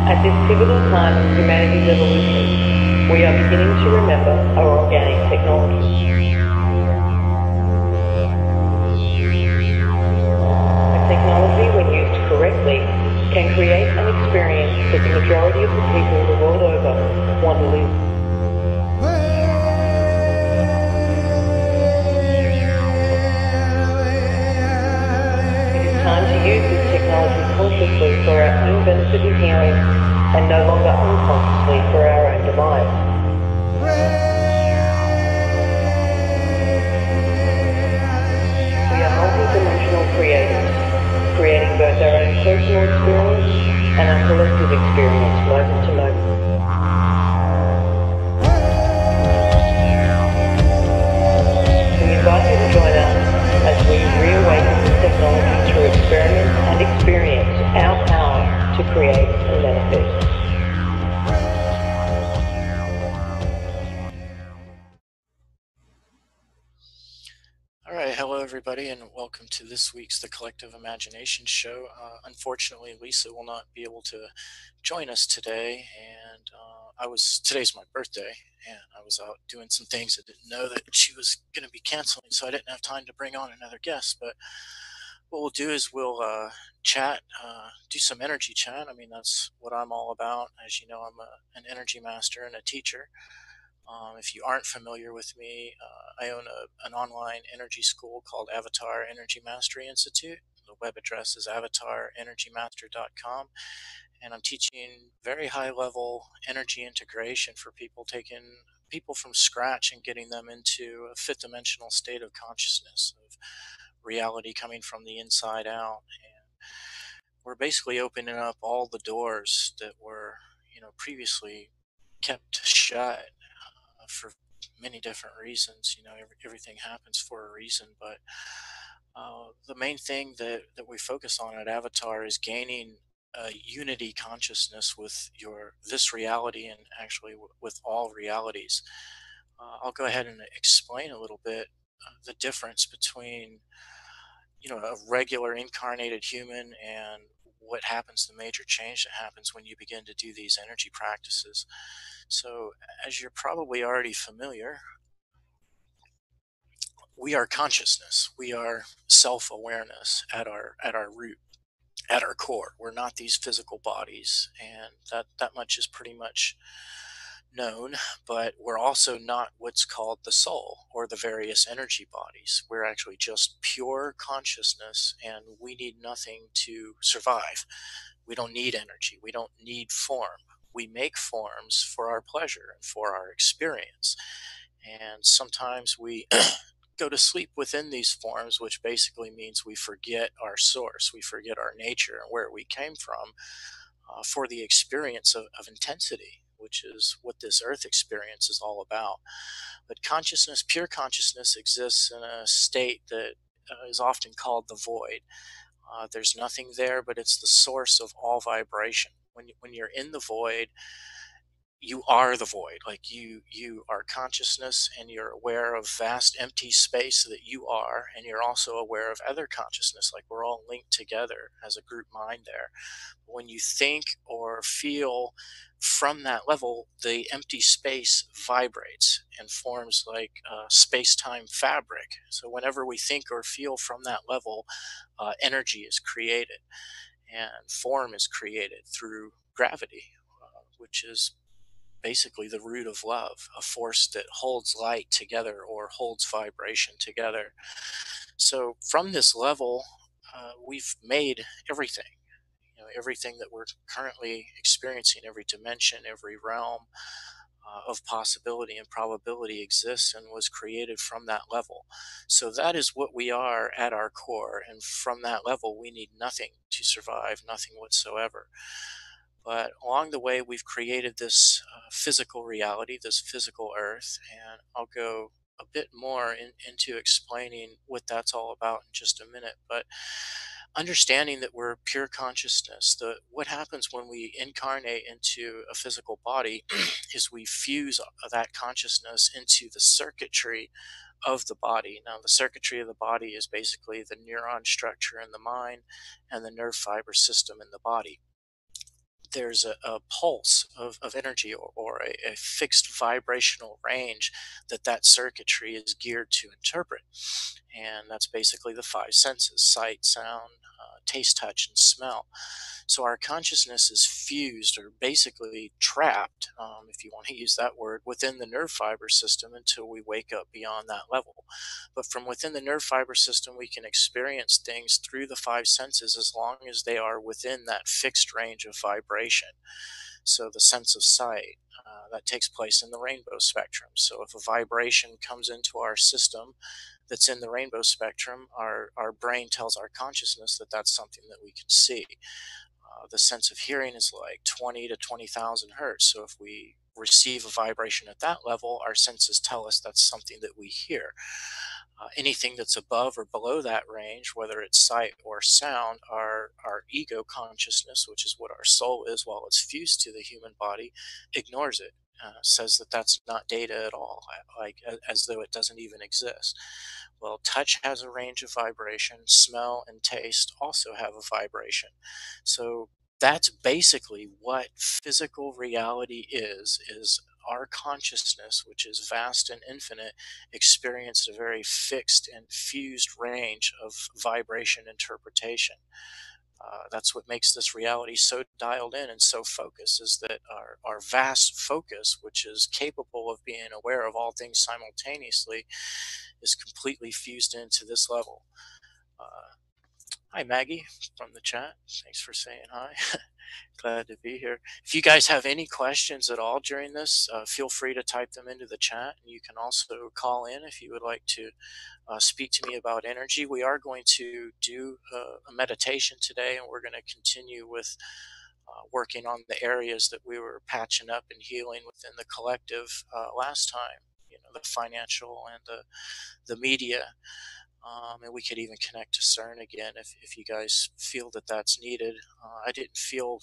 At this pivotal time of humanity's evolution, we are beginning to remember our organic technology. A technology, when used correctly, can create an experience that the majority of the people the world over want to live. It is time to use this technology consciously for our own benefit and healing, and no longer unconsciously for our own demise. We are multi-dimensional creators, creating both our own personal experience and our collective experience moment to moment. We invite you to join us as we reawaken this technology through experiment and experience our power to create and manifest. Alright, hello everybody, and welcome to this week's The Collective Imagination Show. Unfortunately, Lisa will not be able to join us today, and today's my birthday, and I was out doing some things. I didn't know that she was going to be canceling, so I didn't have time to bring on another guest. But what we'll do is we'll chat, do some energy chat. I mean, that's what I'm all about. As you know, I'm an energy master and a teacher. If you aren't familiar with me, I own an online energy school called Avatar Energy Mastery Institute. The web address is avatarenergymaster.com, and I'm teaching very high level energy integration for people, taking people from scratch and getting them into a fifth dimensional state of consciousness, of reality coming from the inside out. And we're basically opening up all the doors that were, previously kept shut for many different reasons. Everything happens for a reason, but the main thing that we focus on at Avatar is gaining a unity consciousness with this reality, and actually with all realities. I'll go ahead and explain a little bit the difference between a regular incarnated human and what happens, the major change that happens when you begin to do these energy practices. So, as you're probably already familiar, we are consciousness. We are self-awareness at our root, at our core. We're not these physical bodies, and that much is pretty much known. But we're also not what's called the soul or the various energy bodies. We're actually just pure consciousness, and we need nothing to survive. We don't need energy. We don't need form. We make forms for our pleasure and for our experience. And sometimes we go to sleep within these forms, which basically means we forget our source. We forget our nature and where we came from for the experience of intensity, which is what this earth experience is all about. But consciousness, pure consciousness, exists in a state that is often called the void. There's nothing there, but it's the source of all vibration. When you're in the void, you are the void. Like you are consciousness, and you're aware of vast empty space that you are, and you're also aware of other consciousness. Like we're all linked together as a group mind there. When you think or feel from that level, the empty space vibrates and forms like a space-time fabric. So whenever we think or feel from that level, energy is created and form is created through gravity, which is basically the root of love, a force that holds light together or holds vibration together. So from this level, we've made everything. Everything that we're currently experiencing, every dimension, every realm of possibility and probability exists and was created from that level. So that is what we are at our core, and from that level we need nothing to survive, nothing whatsoever. But along the way, we've created this physical reality, this physical earth, and I'll go a bit more into explaining what that's all about in just a minute. But understanding that we're pure consciousness, what happens when we incarnate into a physical body is we fuse that consciousness into the circuitry of the body. Now, the circuitry of the body is basically the neuron structure in the mind and the nerve fiber system in the body. there's a pulse of energy, or a fixed vibrational range that that circuitry is geared to interpret. And that's basically the five senses: sight, sound, taste, touch, and smell. So our consciousness is fused, or basically trapped, if you want to use that word, within the nerve fiber system until we wake up beyond that level. But from within the nerve fiber system, we can experience things through the five senses as long as they are within that fixed range of vibration. So the sense of sight, that takes place in the rainbow spectrum. So if a vibration comes into our system that's in the rainbow spectrum, our brain tells our consciousness that that's something that we can see. The sense of hearing is like 20 to 20,000 hertz. So if we receive a vibration at that level, our senses tell us that's something that we hear. Anything that's above or below that range, whether it's sight or sound, our ego consciousness, which is what our soul is while it's fused to the human body, ignores it. Says that that's not data at all, as though it doesn't even exist. Well, touch has a range of vibration. Smell and taste also have a vibration. So that's basically what physical reality is our consciousness, which is vast and infinite, experienced a very fixed and fused range of vibration interpretation. That's what makes this reality so dialed in and so focused, is that our vast focus, which is capable of being aware of all things simultaneously, is completely fused into this level. Uh, Hi, Maggie, from the chat. Thanks for saying hi. Glad to be here. If you guys have any questions at all during this, feel free to type them into the chat. And you can also call in if you would like to speak to me about energy. We are going to do a meditation today, and we're going to continue with working on the areas that we were patching up and healing within the collective last time. The financial and the media. And we could even connect to CERN again if you guys feel that that's needed. I didn't feel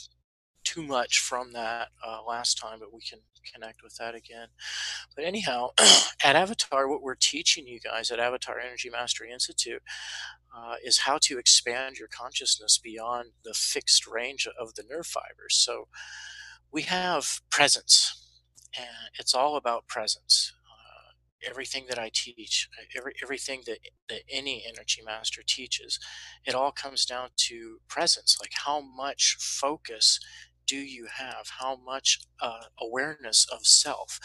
too much from that last time, but we can connect with that again. But anyhow, at Avatar, what we're teaching you guys at Avatar Energy Mastery Institute is how to expand your consciousness beyond the fixed range of the nerve fibers. So we have presence, and it's all about presence. Everything that I teach, everything that any energy master teaches, it all comes down to presence. Like, how much focus do you have? How much awareness of self?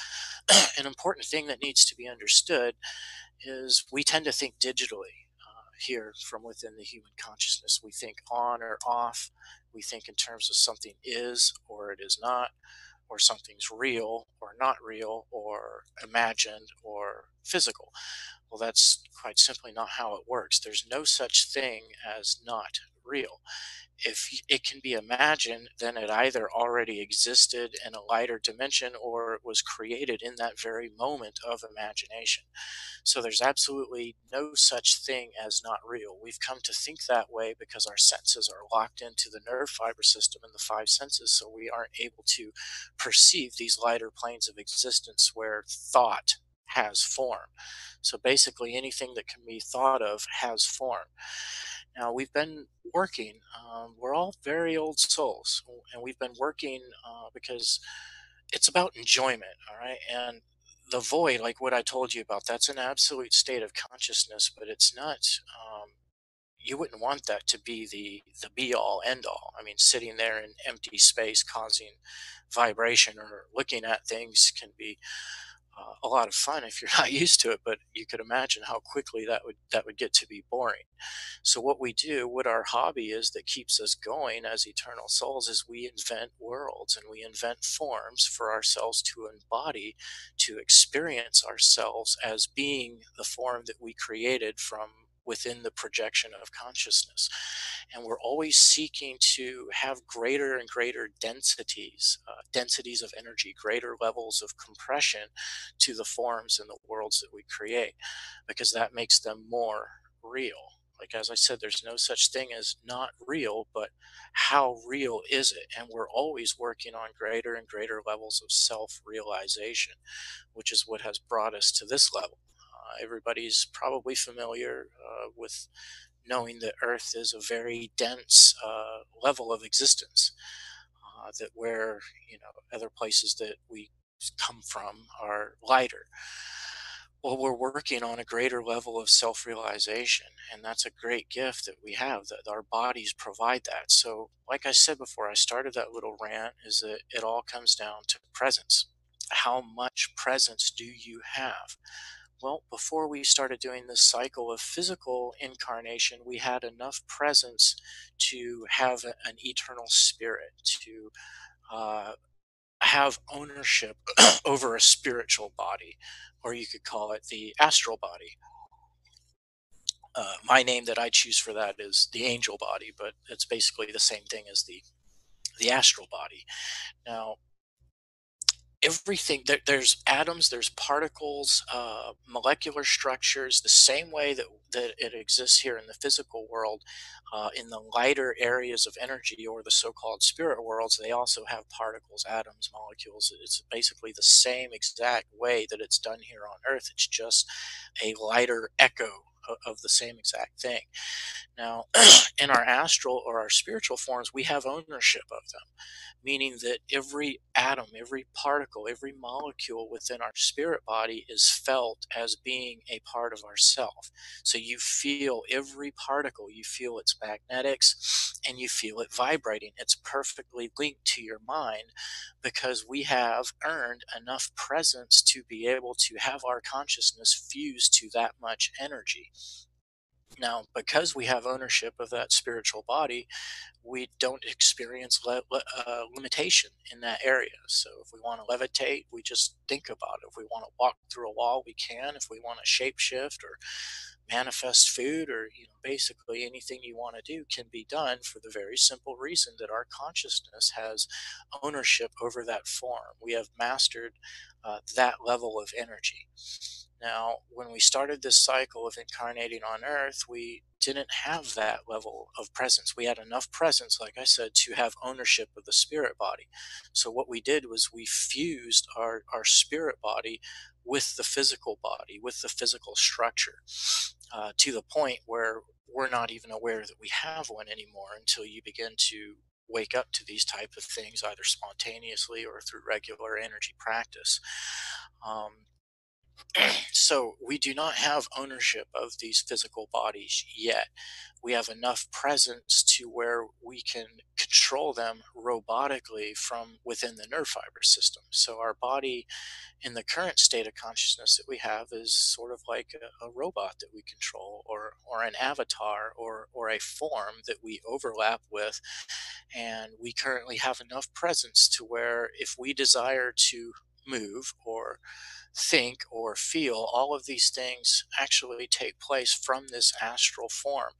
An important thing that needs to be understood is we tend to think digitally here from within the human consciousness. We think on or off. We think in terms of something is or it is not, or something's real or not real, or imagined or physical. Well, that's quite simply not how it works. There's no such thing as not real. If it can be imagined, then it either already existed in a lighter dimension or it was created in that very moment of imagination. So there's absolutely no such thing as not real. We've come to think that way because our senses are locked into the nerve fiber system and the five senses, so we aren't able to perceive these lighter planes of existence where thought has form. So basically, anything that can be thought of has form. Now, we've been working, we're all very old souls, and we've been working because it's about enjoyment, all right? And the void, like what I told you about, that's an absolute state of consciousness, but it's not. You wouldn't want that to be the be all end all. I mean, sitting there in empty space causing vibration or looking at things can be a lot of fun if you're not used to it, but you could imagine how quickly that would get to be boring. So what we do, what our hobby is that keeps us going as eternal souls, is we invent worlds and we invent forms for ourselves to embody, to experience ourselves as being the form that we created from within the projection of consciousness. And we're always seeking to have greater and greater densities of energy, greater levels of compression to the forms and the worlds that we create, because that makes them more real. Like, as I said, there's no such thing as not real, but how real is it? And we're always working on greater and greater levels of self realization, which is what has brought us to this level. Everybody's probably familiar with knowing that Earth is a very dense level of existence. that where other places that we come from are lighter. Well, we're working on a greater level of self realization, and that's a great gift that we have, that our bodies provide that. So, like I said before I started that little rant, is that it all comes down to presence. How much presence do you have? Well, before we started doing this cycle of physical incarnation, we had enough presence to have an eternal spirit, to uh, have ownership over a spiritual body, or you could call it the astral body. My name that I choose for that is the angel body, but it's basically the same thing as the astral body. Now, everything there's atoms, there's particles, molecular structures, the same way that it exists here in the physical world. In the lighter areas of energy, or the so-called spirit worlds, they also have particles, atoms, molecules. It's basically the same exact way that it's done here on earth. It's just a lighter echo of the same exact thing. Now, in our astral or our spiritual forms, we have ownership of them, meaning that every atom, every particle, every molecule within our spirit body is felt as being a part of ourself. So you feel every particle, you feel its magnetics, and you feel it vibrating. It's perfectly linked to your mind because we have earned enough presence to be able to have our consciousness fused to that much energy. Now, because we have ownership of that spiritual body, we don't experience limitation in that area. So, if we want to levitate, we just think about it. If we want to walk through a wall, we can. If we want to shapeshift or manifest food, or basically anything you want to do can be done, for the very simple reason that our consciousness has ownership over that form. We have mastered that level of energy. Now, when we started this cycle of incarnating on Earth, we didn't have that level of presence. We had enough presence, like I said, to have ownership of the spirit body. So, what we did was we fused our spirit body with the physical body, with the physical structure, to the point where we're not even aware that we have one anymore until you begin to wake up to these type of things, either spontaneously or through regular energy practice. Um, so we do not have ownership of these physical bodies yet. We have enough presence to where we can control them robotically from within the nerve fiber system. So our body, in the current state of consciousness that we have, is sort of like a robot that we control, or an avatar, or a form that we overlap with. And we currently have enough presence to where, if we desire to move or think or feel, all of these things actually take place from this astral form.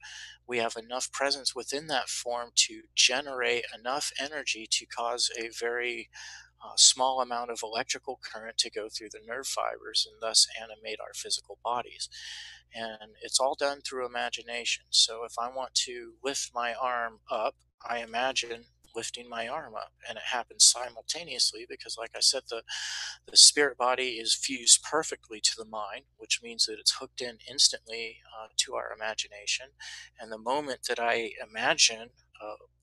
We have enough presence within that form to generate enough energy to cause a very small amount of electrical current to go through the nerve fibers and thus animate our physical bodies. And it's all done through imagination. So if I want to lift my arm up, I imagine lifting my arm up, and it happens simultaneously because, like I said, the spirit body is fused perfectly to the mind, which means that it's hooked in instantly to our imagination. And the moment that I imagine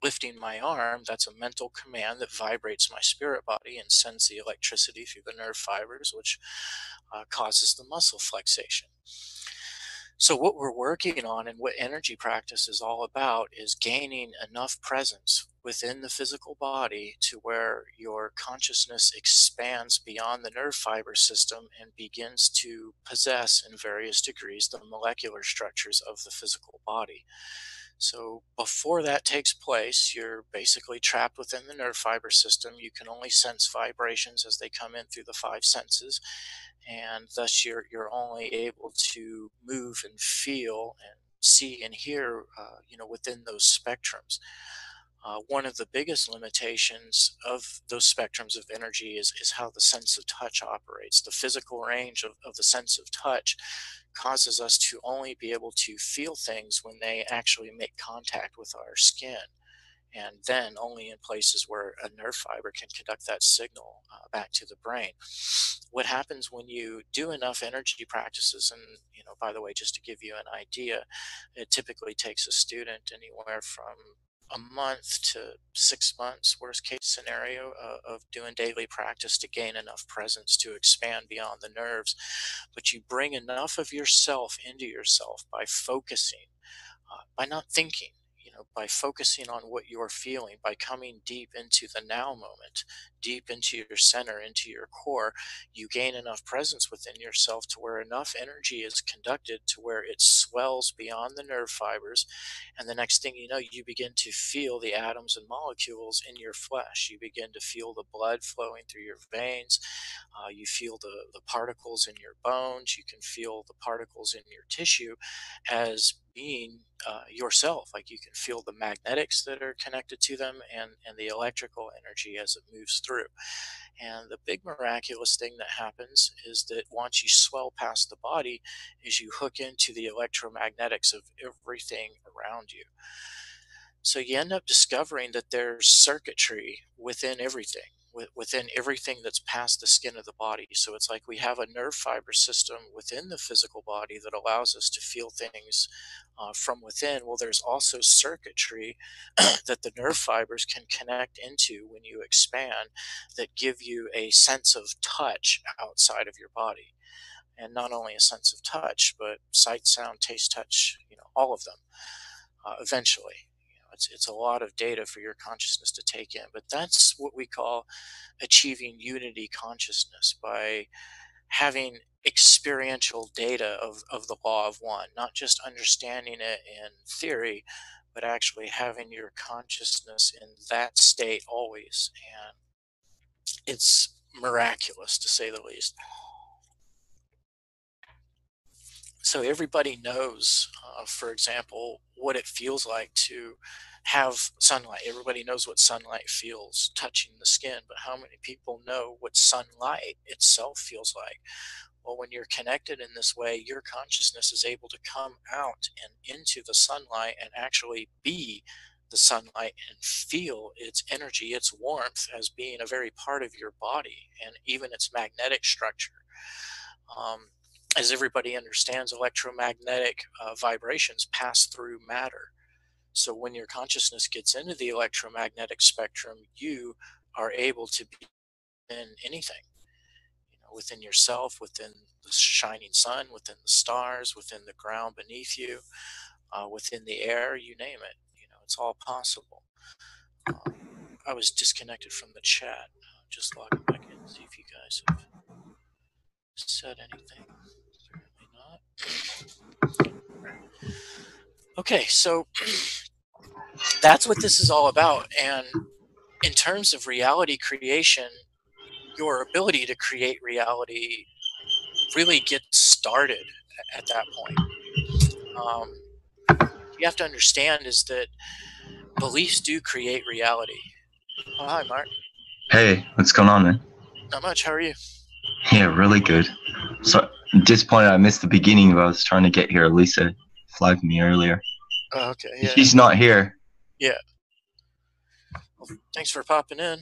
lifting my arm, that's a mental command that vibrates my spirit body and sends the electricity through the nerve fibers, which causes the muscle flexation. So, what we're working on and what energy practice is all about is gaining enough presence within the physical body to where your consciousness expands beyond the nerve fiber system and begins to possess, in various degrees, the molecular structures of the physical body. So, before that takes place, you're basically trapped within the nerve fiber system. You can only sense vibrations as they come in through the five senses, and thus you're only able to move and feel and see and hear, within those spectrums. One of the biggest limitations of those spectrums of energy is how the sense of touch operates. The physical range of the sense of touch causes us to only be able to feel things when they actually make contact with our skin, and then only in places where a nerve fiber can conduct that signal back to the brain. What happens when you do enough energy practices, and by the way, just to give you an idea, it typically takes a student anywhere from a month to 6 months, worst case scenario, of doing daily practice to gain enough presence to expand beyond the nerves. But you bring enough of yourself into yourself by focusing, by not thinking, by focusing on what you're feeling, by coming deep into the now moment, deep into your center, into your core. You gain enough presence within yourself to where enough energy is conducted to where it swells beyond the nerve fibers. And the next thing you know, you begin to feel the atoms and molecules in your flesh. You begin to feel the blood flowing through your veins. You feel the particles in your bones. You can feel the particles in your tissue as being yourself. Like, you can feel the magnetics that are connected to them, and the electrical energy as it moves through. And the big miraculous thing that happens is that once you swell past the body, is you hook into the electromagnetics of everything around you. So you end up discovering that there's circuitry within everything, within everything that's past the skin of the body. So it's like we have a nerve fiber system within the physical body that allows us to feel things from within. Well, there's also circuitry that the nerve fibers can connect into when you expand, that give you a sense of touch outside of your body. And not only a sense of touch, but sight, sound, taste, touch, all of them eventually. It's a lot of data for your consciousness to take in, but that's what we call achieving unity consciousness, by having experiential data of the law of one, not just understanding it in theory, but actually having your consciousness in that state always. And it's miraculous, to say the least. So everybody knows, for example, what it feels like to have sunlight. Everybody knows what sunlight feels touching the skin, but how many people know what sunlight itself feels like? Well, when you're connected in this way, your consciousness is able to come out and into the sunlight and actually be the sunlight and feel its energy, its warmth, as being a very part of your body, and even its magnetic structure. As everybody understands, electromagnetic vibrations pass through matter. So when your consciousness gets into the electromagnetic spectrum, you are able to be in anything, within yourself, within the shining sun, within the stars, within the ground beneath you, within the air, you name it. It's all possible. I was disconnected from the chat. Just logging back in to see if you guys have said anything. Apparently not. Okay, so that's what this is all about. And in terms of reality creation, your ability to create reality really gets started at that point. You have to understand is that beliefs do create reality. Oh, hi, Mark. Hey, what's going on, man? Not much. How are you? Yeah, really good. So, disappointed I missed the beginning, but I was trying to get here. Lisa flagged me earlier. Oh, okay. Yeah. She's not here. Yeah. Well, thanks for popping in.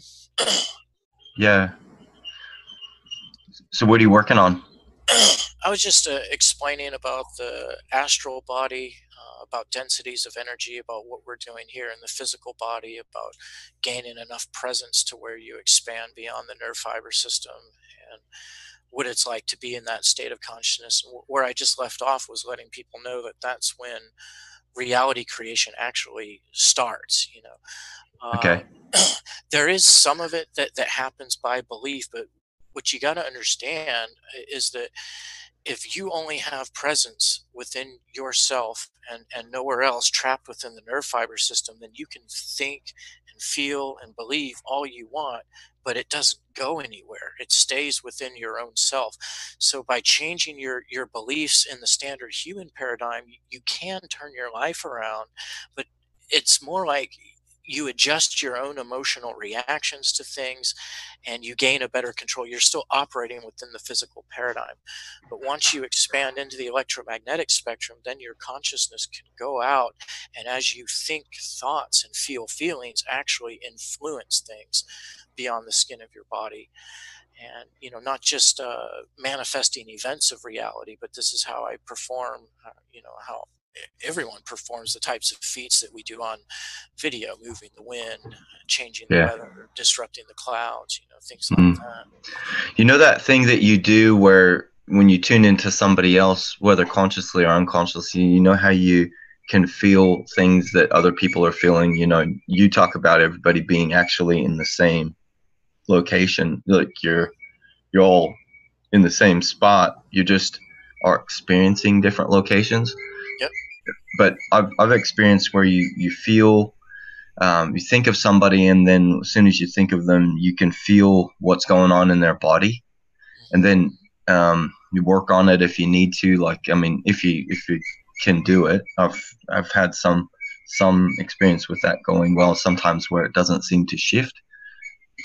Yeah. So what are you working on? I was just explaining about the astral body, about densities of energy, about what we're doing here in the physical body, about gaining enough presence to where you expand beyond the nerve fiber system, and what it's like to be in that state of consciousness. Where I just left off was letting people know that that's when reality creation actually starts. Okay. There is some of it that happens by belief, but what you got to understand is that if you only have presence within yourself and nowhere else, trapped within the nerve fiber system, then you can think and feel and believe all you want, but it doesn't go anywhere. It stays within your own self. So by changing your beliefs in the standard human paradigm, you can turn your life around, but it's more like you adjust your own emotional reactions to things and you gain a better control. You're still operating within the physical paradigm. But once you expand into the electromagnetic spectrum, then your consciousness can go out, and as you think thoughts and feel feelings, actually influence things beyond the skin of your body. And, not just manifesting events of reality, but this is how I perform, how everyone performs the types of feats that we do on video, moving the wind, changing the Yeah. weather, disrupting the clouds, things like Mm. that. You know that thing that you do where when you tune into somebody else, whether consciously or unconsciously, you know how you can feel things that other people are feeling. You talk about everybody being actually in the same location, like you're all in the same spot. You just are experiencing different locations. Yep. But I've experienced where you feel, you think of somebody, and then as soon as you think of them, you can feel what's going on in their body, and then you work on it if you need to. Like, I mean, if you can do it. I've had some experience with that going well. Sometimes where it doesn't seem to shift.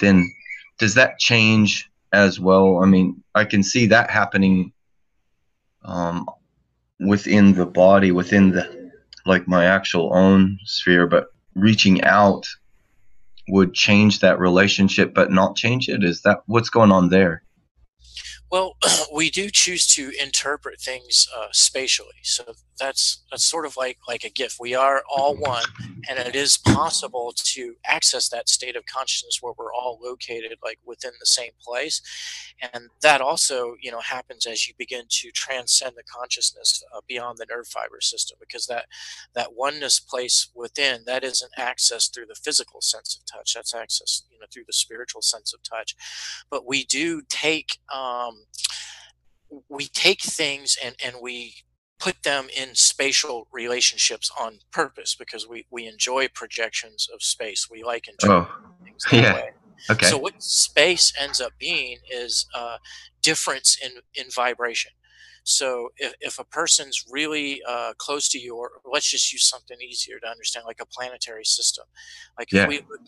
Then does that change as well? I mean, I can see that happening within the body, within the like my actual own sphere, but reaching out would change that relationship but not change it. Is that what's going on there? Well, we do choose to interpret things spatially, so that's sort of like a gift. We are all one, and it is possible to access that state of consciousness where we're all located, like within the same place. And that also, happens as you begin to transcend the consciousness beyond the nerve fiber system, because that oneness place within, that isn't accessed through the physical sense of touch. That's accessed, through the spiritual sense of touch. But we take things and we put them in spatial relationships on purpose, because we enjoy projections of space. We like Oh, interpreting things that yeah. way. So Okay. what space ends up being is difference in vibration. So if a person's really close to you, or let's just use something easier to understand, like a planetary system. Like if Yeah. we look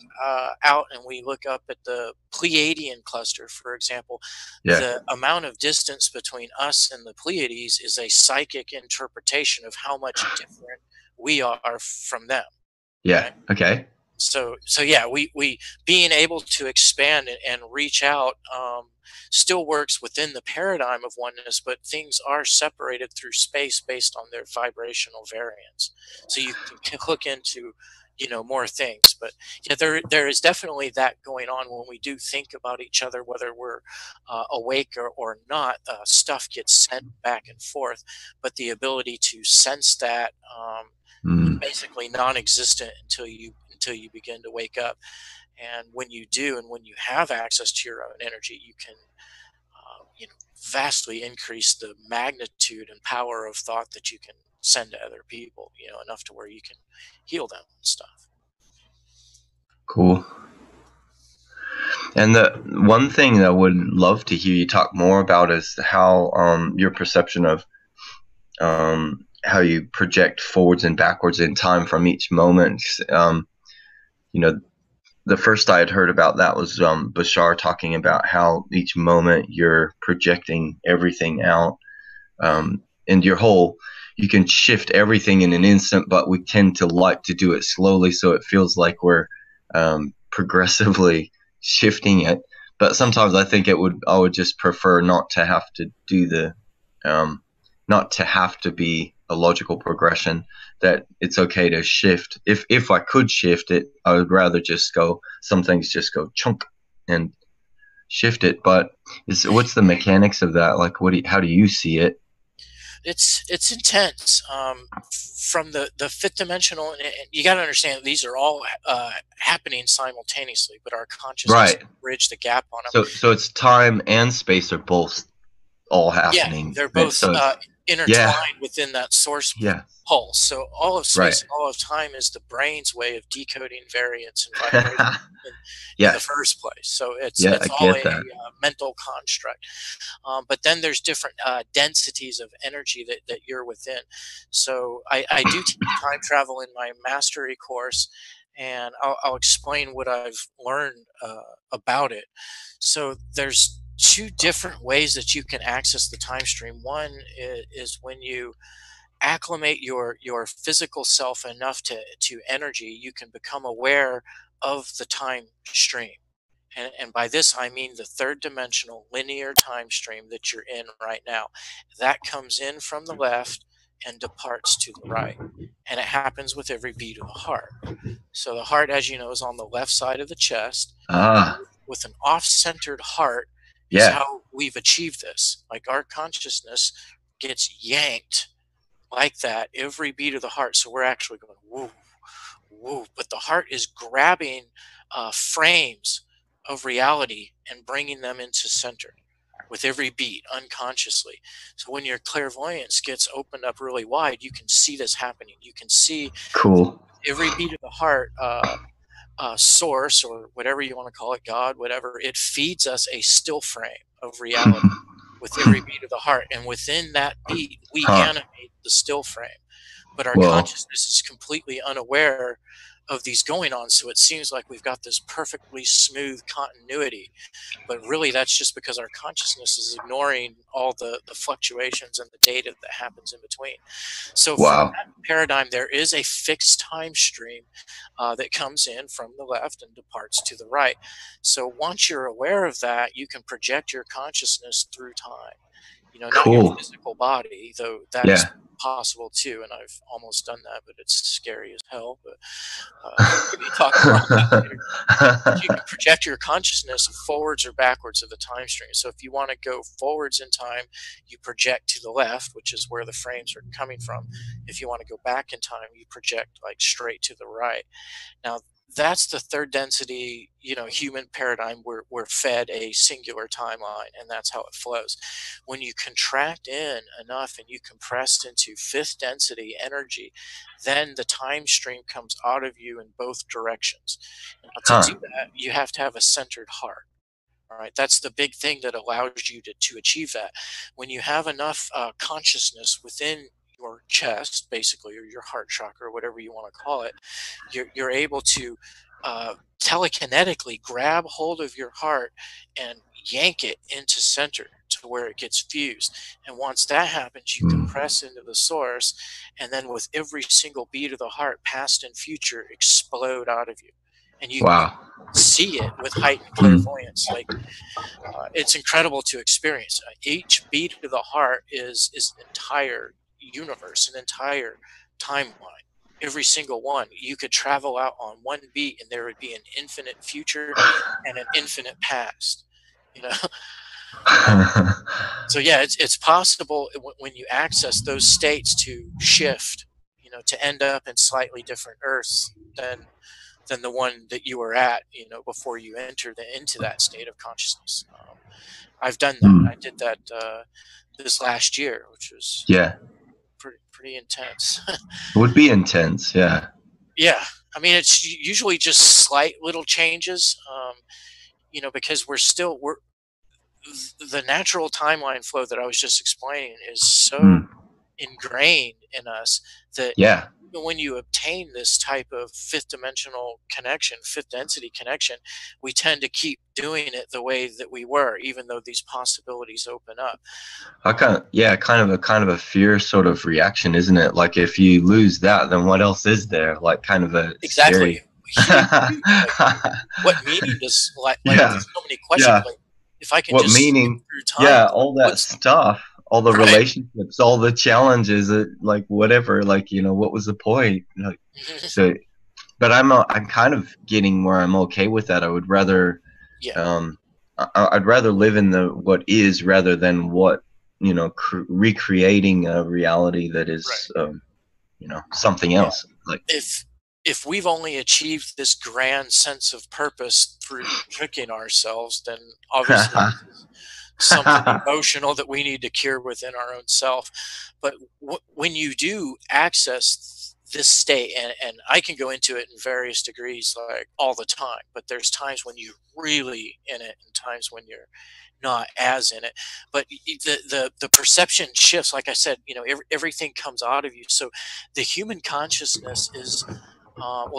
out and we look up at the Pleiadian cluster, for example, Yeah. the amount of distance between us and the Pleiades is a psychic interpretation of how much different we are from them. Yeah. Right? Okay. So yeah, we being able to expand and reach out still works within the paradigm of oneness, but things are separated through space based on their vibrational variance. So you can hook into more things. But yeah, there is definitely that going on when we do think about each other, whether we're awake or not. Stuff gets sent back and forth, but the ability to sense that Mm. basically non-existent until you begin to wake up. And when you do, and when you have access to your own energy, you can vastly increase the magnitude and power of thought that you can send to other people, enough to where you can heal them and stuff. Cool. And the one thing that I would love to hear you talk more about is how your perception of how you project forwards and backwards in time from each moment. You know, the first I had heard about that was Bashar talking about how each moment you're projecting everything out, and you can shift everything in an instant, but we tend to like to do it slowly, so it feels like we're progressively shifting it. But sometimes I think I would just prefer not to have to do not to have to be a logical progression, that it's okay to shift. If I could shift it, I would rather just go, some things just go chunk and shift it. But what's the mechanics of that? Like, how do you see it? It's intense. From the fifth dimensional, and you got to understand these are all happening simultaneously, but our consciousness Right. bridge the gap on them. So it's time and space are both all Yeah, happening. they're both So intertwined yeah, within that source yeah, pulse. So all of right. space and all of time is the brain's way of decoding variance and vibration in Yeah, the first place. So it's yeah, I all get that. a mental construct. But then there's different densities of energy that you're within. So I do teach time travel in my mastery course, and I'll explain what I've learned about it. So there's two different ways that you can access the time stream. One is when you acclimate your physical self enough to energy, you can become aware of the time stream. And by this, I mean the third dimensional linear time stream that you're in right now. That comes in from the left and departs to the right. And it happens with every beat of the heart. So the heart, as you know, is on the left side of the chest. With an off-centered heart is how we've achieved this. Like our consciousness gets yanked like that every beat of the heart. So we're actually going, woo, woo. But the heart is grabbing frames of reality and bringing them into center with every beat unconsciously. So when your clairvoyance gets opened up really wide, you can see this happening. You can see every beat of the heart, source, or whatever you want to call it, God, whatever, it feeds us a still frame of reality with every beat of the heart. And within that beat, we animate the still frame. But our consciousness is completely unaware of these going on. So it seems like we've got this perfectly smooth continuity, but really that's just because our consciousness is ignoring all the fluctuations and the data that happens in between. So from that paradigm, there is a fixed time stream that comes in from the left and departs to the right. So once you're aware of that, you can project your consciousness through time. You know, not your physical body, though that is possible too, and I've almost done that, but it's scary as hell. But maybe talk about that later. You can project your consciousness forwards or backwards of the time stream. So if you want to go forwards in time, you project to the left, which is where the frames are coming from. If you want to go back in time, you project like straight to the right. Now, that's the third density, you know, human paradigm. We're fed a singular timeline, and that's how it flows. When you contract in enough and you compress into fifth density energy, then the time stream comes out of you in both directions. Now, to do that, you have to have a centered heart. All right, that's the big thing that allows you to achieve that. When you have enough consciousness within your chest, basically, or your heart chakra, or whatever you want to call it, you're able to telekinetically grab hold of your heart and yank it into center to where it gets fused. And once that happens, you compress into the source, and then with every single beat of the heart, past and future explode out of you. And you see it with heightened clairvoyance. Like it's incredible to experience. Each beat of the heart is an entire universe, an entire timeline. Every single one, you could travel out on one beat and there would be an infinite future and an infinite past, you know. So yeah, it's possible when you access those states to shift, you know, to end up in slightly different earths than the one that you were at, you know, before you entered into that state of consciousness. I've done that. I did that this last year, which was pretty intense. It would be intense, yeah. Yeah, I mean, it's usually just slight little changes, you know, because we're the natural timeline flow that I was just explaining is so ingrained in us that when you obtain this type of fifth dimensional connection, fifth density connection, we tend to keep doing it the way that we were, even though these possibilities open up. Kind of a fear sort of reaction, isn't it? Like if you lose that, then what else is there? Like kind of a scary... what meaning does there's so many questions. Like, if I can just meaning? Through time, all that stuff. All the relationships, all the challenges, like whatever, like, you know, what was the point? Like, so, but I'm kind of getting where I'm okay with that. I would rather, I'd rather live in what is rather than what, you know, recreating a reality that is, you know, something else. Like if we've only achieved this grand sense of purpose through tricking ourselves, then obviously. Something emotional that we need to cure within our own self. But when you do access this state, and I can go into it in various degrees, like all the time, but there's times when you're really in it and times when you're not as in it. But the perception shifts. Like I said, you know, everything comes out of you. So the human consciousness is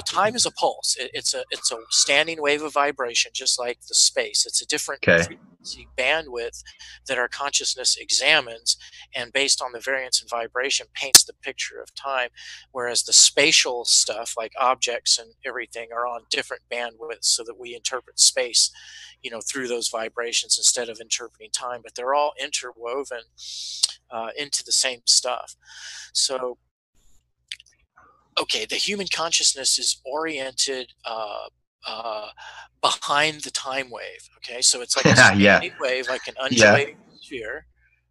time is a pulse. It's a standing wave of vibration, just like the space. It's a different frequency bandwidth that our consciousness examines, and based on the variance in vibration paints the picture of time, whereas the spatial stuff like objects and everything are on different bandwidths, so that we interpret space, you know, through those vibrations instead of interpreting time, but they're all interwoven into the same stuff. So okay, the human consciousness is oriented behind the time wave. Okay, so it's like a spinning wave, like an undulating sphere.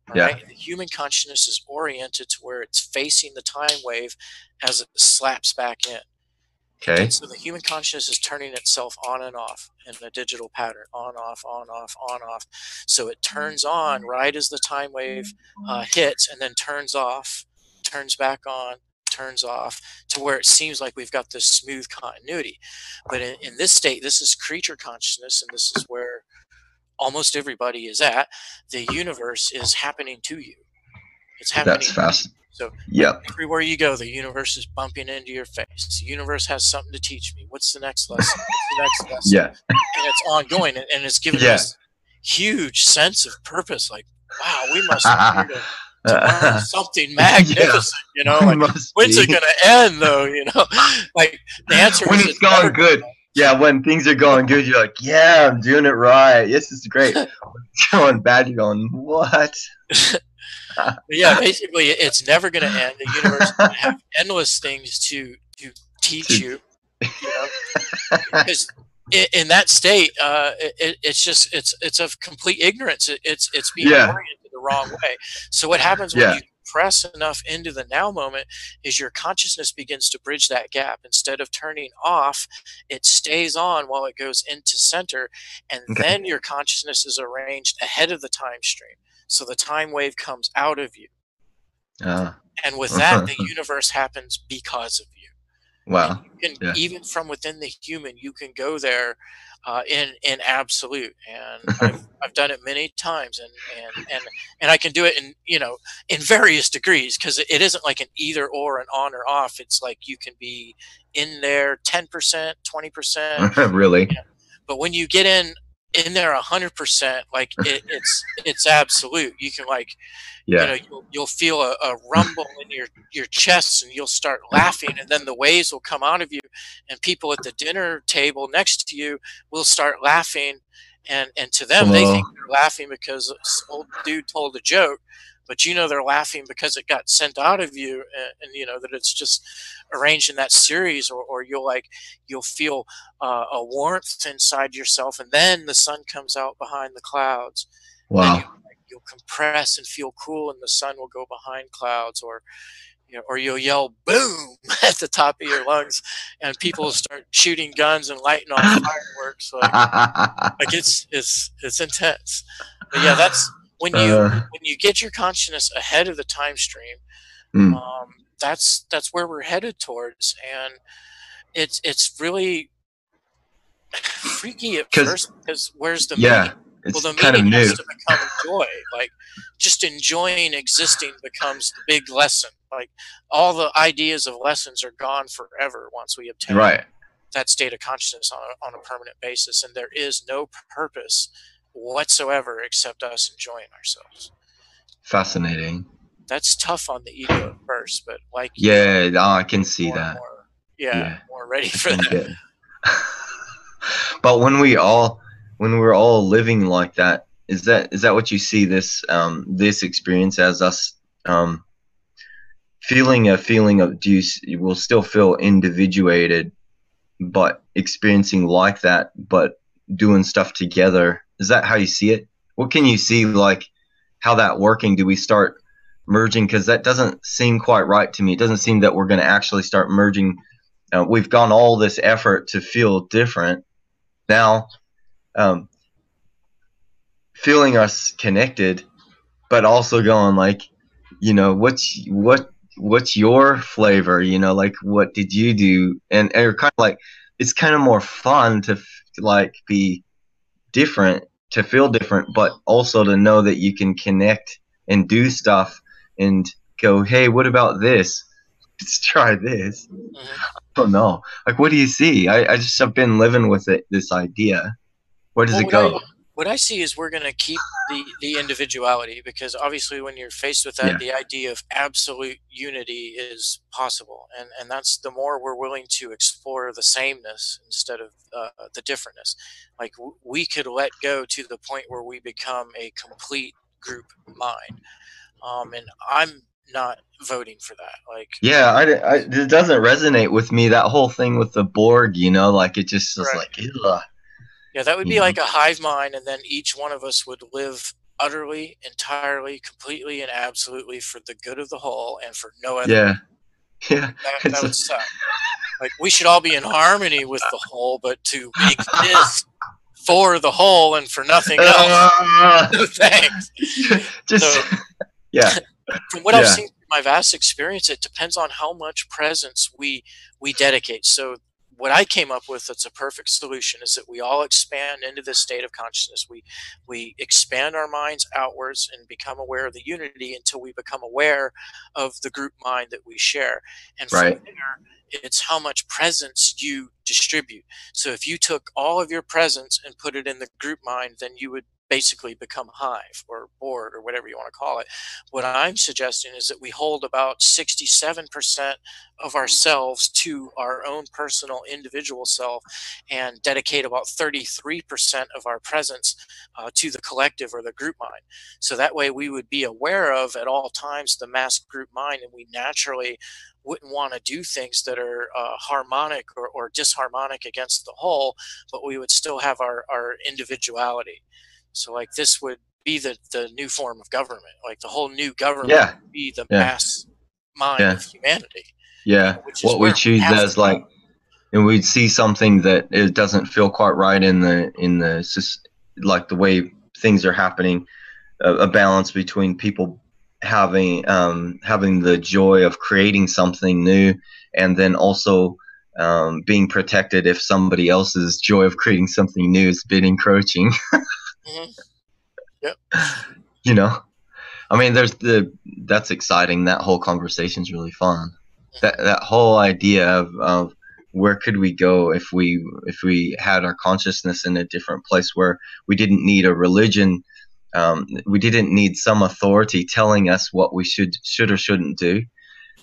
All right, and the human consciousness is oriented to where it's facing the time wave as it slaps back in. Okay. And so the human consciousness is turning itself on and off in a digital pattern, on, off, on, off, on, off. So it turns on right as the time wave hits, and then turns off, turns back on, turns off, to where it seems like we've got this smooth continuity. But in this state, this is creature consciousness, and this is where almost everybody is at. The universe is happening to you. It's happening. That's fast. So yeah, everywhere you go, the universe is bumping into your face. The universe has something to teach me. What's the next lesson? What's the next lesson? Yeah. And it's ongoing, and it's giving us huge sense of purpose. Like, wow, we must be here to learn something magnificent. You know, like, when's it gonna end, though? You know, like the answer when is it's going good. Yeah, when things are going good, you're like, yeah, I'm doing it right. This is great. When it's going bad, you're going, what? Yeah, basically, it's never going to end. The universe is going to have endless things to teach you. You know, because in that state, it's of complete ignorance. It's being oriented the wrong way. So what happens when you press enough into the now moment is your consciousness begins to bridge that gap. Instead of turning off, it stays on while it goes into center, and then your consciousness is arranged ahead of the time stream. So the time wave comes out of you. And with that, the universe happens because of you. Wow. And you can, even from within the human, you can go there in absolute. And I've done it many times, and I can do it in various degrees, because it isn't like an either or, an on or off. It's like you can be in there 10%, 20%. Really? You know, but when you get in there 100%, like it's absolute. You can you know, you'll feel a rumble in your chest, and you'll start laughing, and then the waves will come out of you, and people at the dinner table next to you will start laughing, and to them they think they're laughing because this old dude told a joke, but you know they're laughing because it got sent out of you, and you know that it's just arranged in that series, or you'll feel a warmth inside yourself, and then the sun comes out behind the clouds. Wow. You'll compress and feel cool, and the sun will go behind clouds, or you'll yell boom at the top of your lungs, and people will start shooting guns and lighting off fireworks. Like it's intense. But yeah, that's when you get your consciousness ahead of the time stream. That's where we're headed towards, and it's really freaky at first, because where's the meaning? It's the kind of meaning new. has to become joy. Like, just enjoying existing becomes the big lesson. Like, all the ideas of lessons are gone forever once we obtain that state of consciousness on a permanent basis, and there is no purpose whatsoever except us enjoying ourselves. Fascinating. That's tough on the ego at first, but I can see that. More ready for that. But when we're all living like that, is that what you see this experience as, us feeling a feeling of, you will still feel individuated, but experiencing like that, but doing stuff together? Is that how you see it? What can you see, like how that working? Do we start merging? Because that doesn't seem quite right to me. It doesn't seem that we're going to actually start merging. We've gone all this effort to feel different. Now, feeling us connected, but also going like, what's your flavor? Like, what did you do? And you're kind of like, it's kind of more fun to be different, to feel different, but also to know that you can connect and do stuff and go, hey, what about this? Let's try this. I don't know. Like, what do you see? I just have been living with this idea. Where does it go? what I see is we're going to keep the individuality, because obviously when you're faced with that, Yeah. the idea of absolute unity is possible, and that's the more we're willing to explore the sameness instead of the differentness. Like we could let go to the point where we become a complete group mind, and I'm not voting for that. Like, Yeah, it doesn't resonate with me, that whole thing with the Borg, you know, like it just is correct. like, ugh, Yeah, that would you be know. like a hive mind, and then each one of us would live utterly, entirely, completely, and absolutely for the good of the whole and for no other Yeah, reason. yeah, That it's would suck. Like, we should all be in harmony with the whole, but to exist for the whole and for nothing else, no thanks. just So, yeah, from what I've yeah, seen from my vast experience, it depends on how much presence we dedicate. So what I came up with that's a perfect solution is that we all expand into this state of consciousness. We expand our minds outwards and become aware of the unity until we become aware of the group mind that we share. And from right, there, it's how much presence you distribute. So if you took all of your presence and put it in the group mind, then you would basically become hive or bored or whatever you want to call it. What I'm suggesting is that we hold about 67% of ourselves to our own personal individual self and dedicate about 33% of our presence to the collective or the group mind. So that way we would be aware of at all times the mass group mind, and we naturally wouldn't want to do things that are harmonic or disharmonic against the whole, but we would still have our individuality. So like this would be the new form of government. Like the whole new government yeah, would be the yeah, mass mind yeah, of humanity, yeah. which is What we where we choose have to as like, and we'd see something that it doesn't feel quite right in like the way things are happening, a balance between people having the joy of creating something new, and then also being protected if somebody else's joy of creating something new has been encroaching. hmm Yep. You know, I mean, that's exciting. That whole conversation's really fun. That whole idea of where could we go if we had our consciousness in a different place where we didn't need a religion, we didn't need some authority telling us what we should or shouldn't do,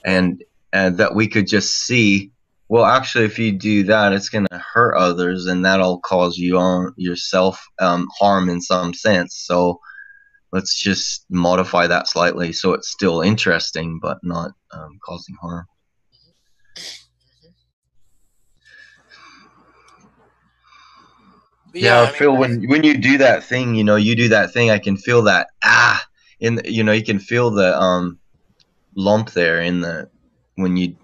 Right. and that we could just see, well, actually, if you do that, it's going to hurt others, and that'll cause you on yourself harm in some sense. So let's just modify that slightly so it's still interesting but not causing harm. But Yeah, yeah, I I mean, feel when you do that thing, you do that thing, I can feel that you can feel the lump there in the when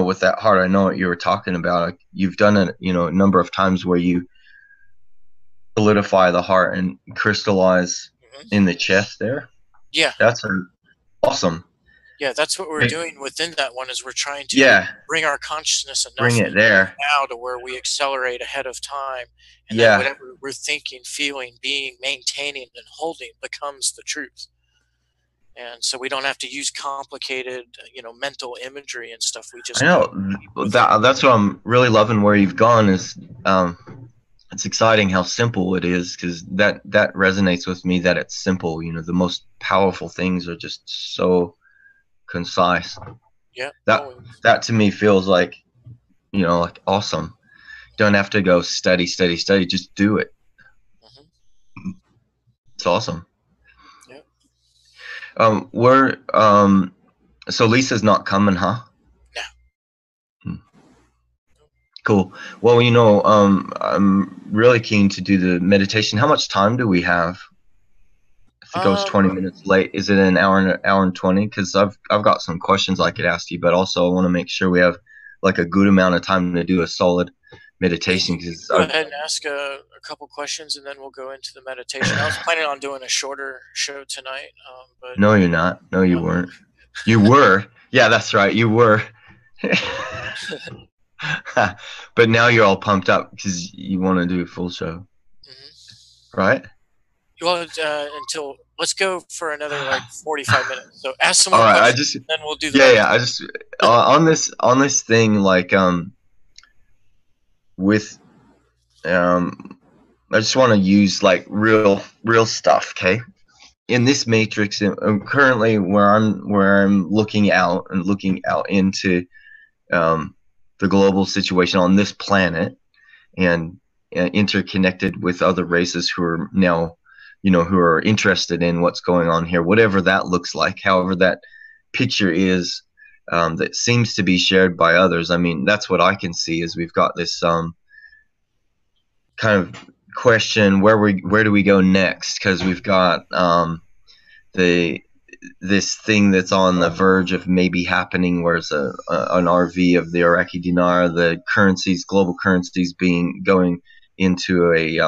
with that heart. I know what you were talking about. Like, you've done it, a number of times where you solidify the heart and crystallize in the chest there. yeah, That's awesome. yeah, that's what we're doing within that one is we're trying to Yeah, bring our consciousness bring enough it there. now to where we accelerate ahead of time, and then Yeah, whatever we're thinking, feeling, being, maintaining, and holding becomes the truth. And so we don't have to use complicated, mental imagery and stuff. We I just go know deep within. that's what I'm really loving where you've gone is it's exciting how simple it is, because that resonates with me, that it's simple. The most powerful things are just so concise. Yeah, That always. that to me feels like, like awesome. Don't have to go study, just do it. hmm It's awesome. Yeah. We're so Lisa's not coming, huh? No. Cool. Well, I'm really keen to do the meditation. How much time do we have? If it goes 20 minutes late, is it an hour and 20? Because I've got some questions I could ask you, but also I want to make sure we have like a good amount of time to do a solid meditation. Because Go ahead and ask a couple questions, and then we'll go into the meditation. I was planning on doing a shorter show tonight, but no, you're not. No, you weren't. You were. Yeah, that's right. You were. But now you're all pumped up because you want to do a full show, right? Well, until let's go for another like 45 minutes. So ask some All more right, questions, then we'll do the I just on this thing, like with I just want to use like real stuff. Okay, in this matrix, currently where I'm looking out into the global situation on this planet, and interconnected with other races who are now, who are interested in what's going on here, whatever that looks like, however that picture is, that seems to be shared by others. I mean, that's what I can see is we've got this kind of question, where do we go next? Because we've got the this thing that's on the verge of maybe happening, where it's an RV of the Iraqi dinar, the currencies, global currencies, going into a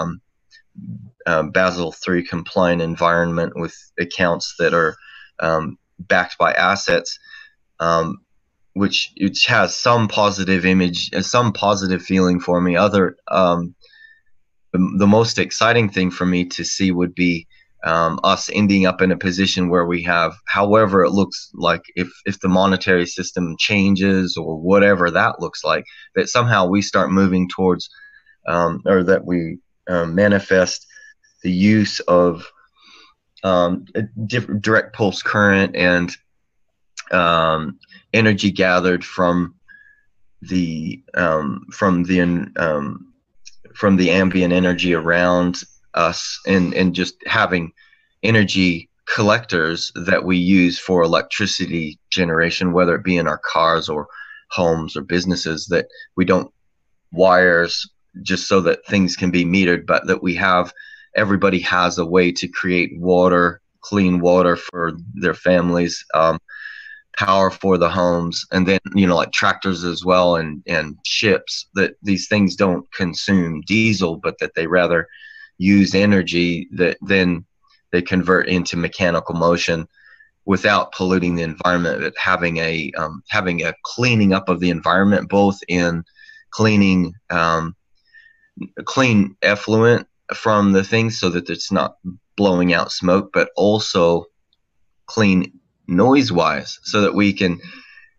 Basel III compliant environment with accounts that are backed by assets, which has some positive image, some positive feeling for me. The most exciting thing for me to see would be us ending up in a position where we have, however it looks like, if the monetary system changes or whatever that looks like, that somehow we start moving towards, or that we manifest the use of direct pulse current and energy gathered from the ambient energy around us, and just having energy collectors that we use for electricity generation, whether it be in our cars or homes or businesses, that we don't wires just so that things can be metered, but that everybody has a way to create water, clean water for their families, power for the homes, and then like tractors as well, and ships, that these things don't consume diesel, but that they rather use energy that then they convert into mechanical motion without polluting the environment, but having a cleaning up of the environment, both in cleaning clean effluent from the things so that it's not blowing out smoke, but also clean noise wise, so that we can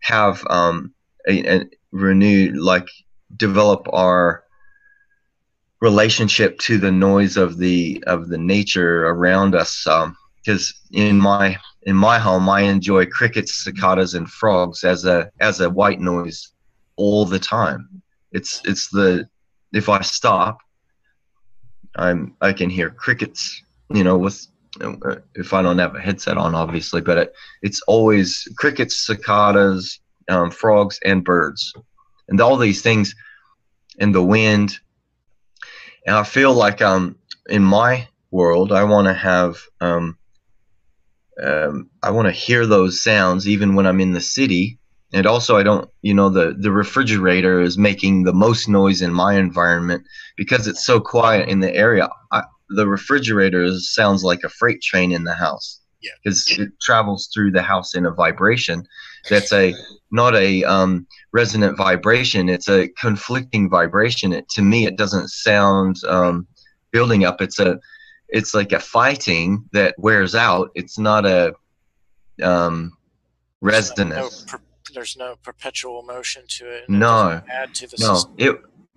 have a renewed, like, develop our relationship to the noise of the nature around us, because in my home I enjoy crickets, cicadas, and frogs as a white noise all the time. It's if I stop, I can hear crickets, with if I don't have a headset on, obviously, but it's always crickets, cicadas, frogs, and birds, and all these things, and the wind. And I feel like in my world, I want to have I want to hear those sounds even when I'm in the city. And also, I don't, the refrigerator is making the most noise in my environment because it's so quiet in the area. The refrigerator sounds like a freight train in the house, because it travels through the house in a vibration that's not a resonant vibration. It's a conflicting vibration. To me, it doesn't sound building up. It's like a fighting that wears out. It's not a resonance. There's no perpetual motion to it. No, add to the system.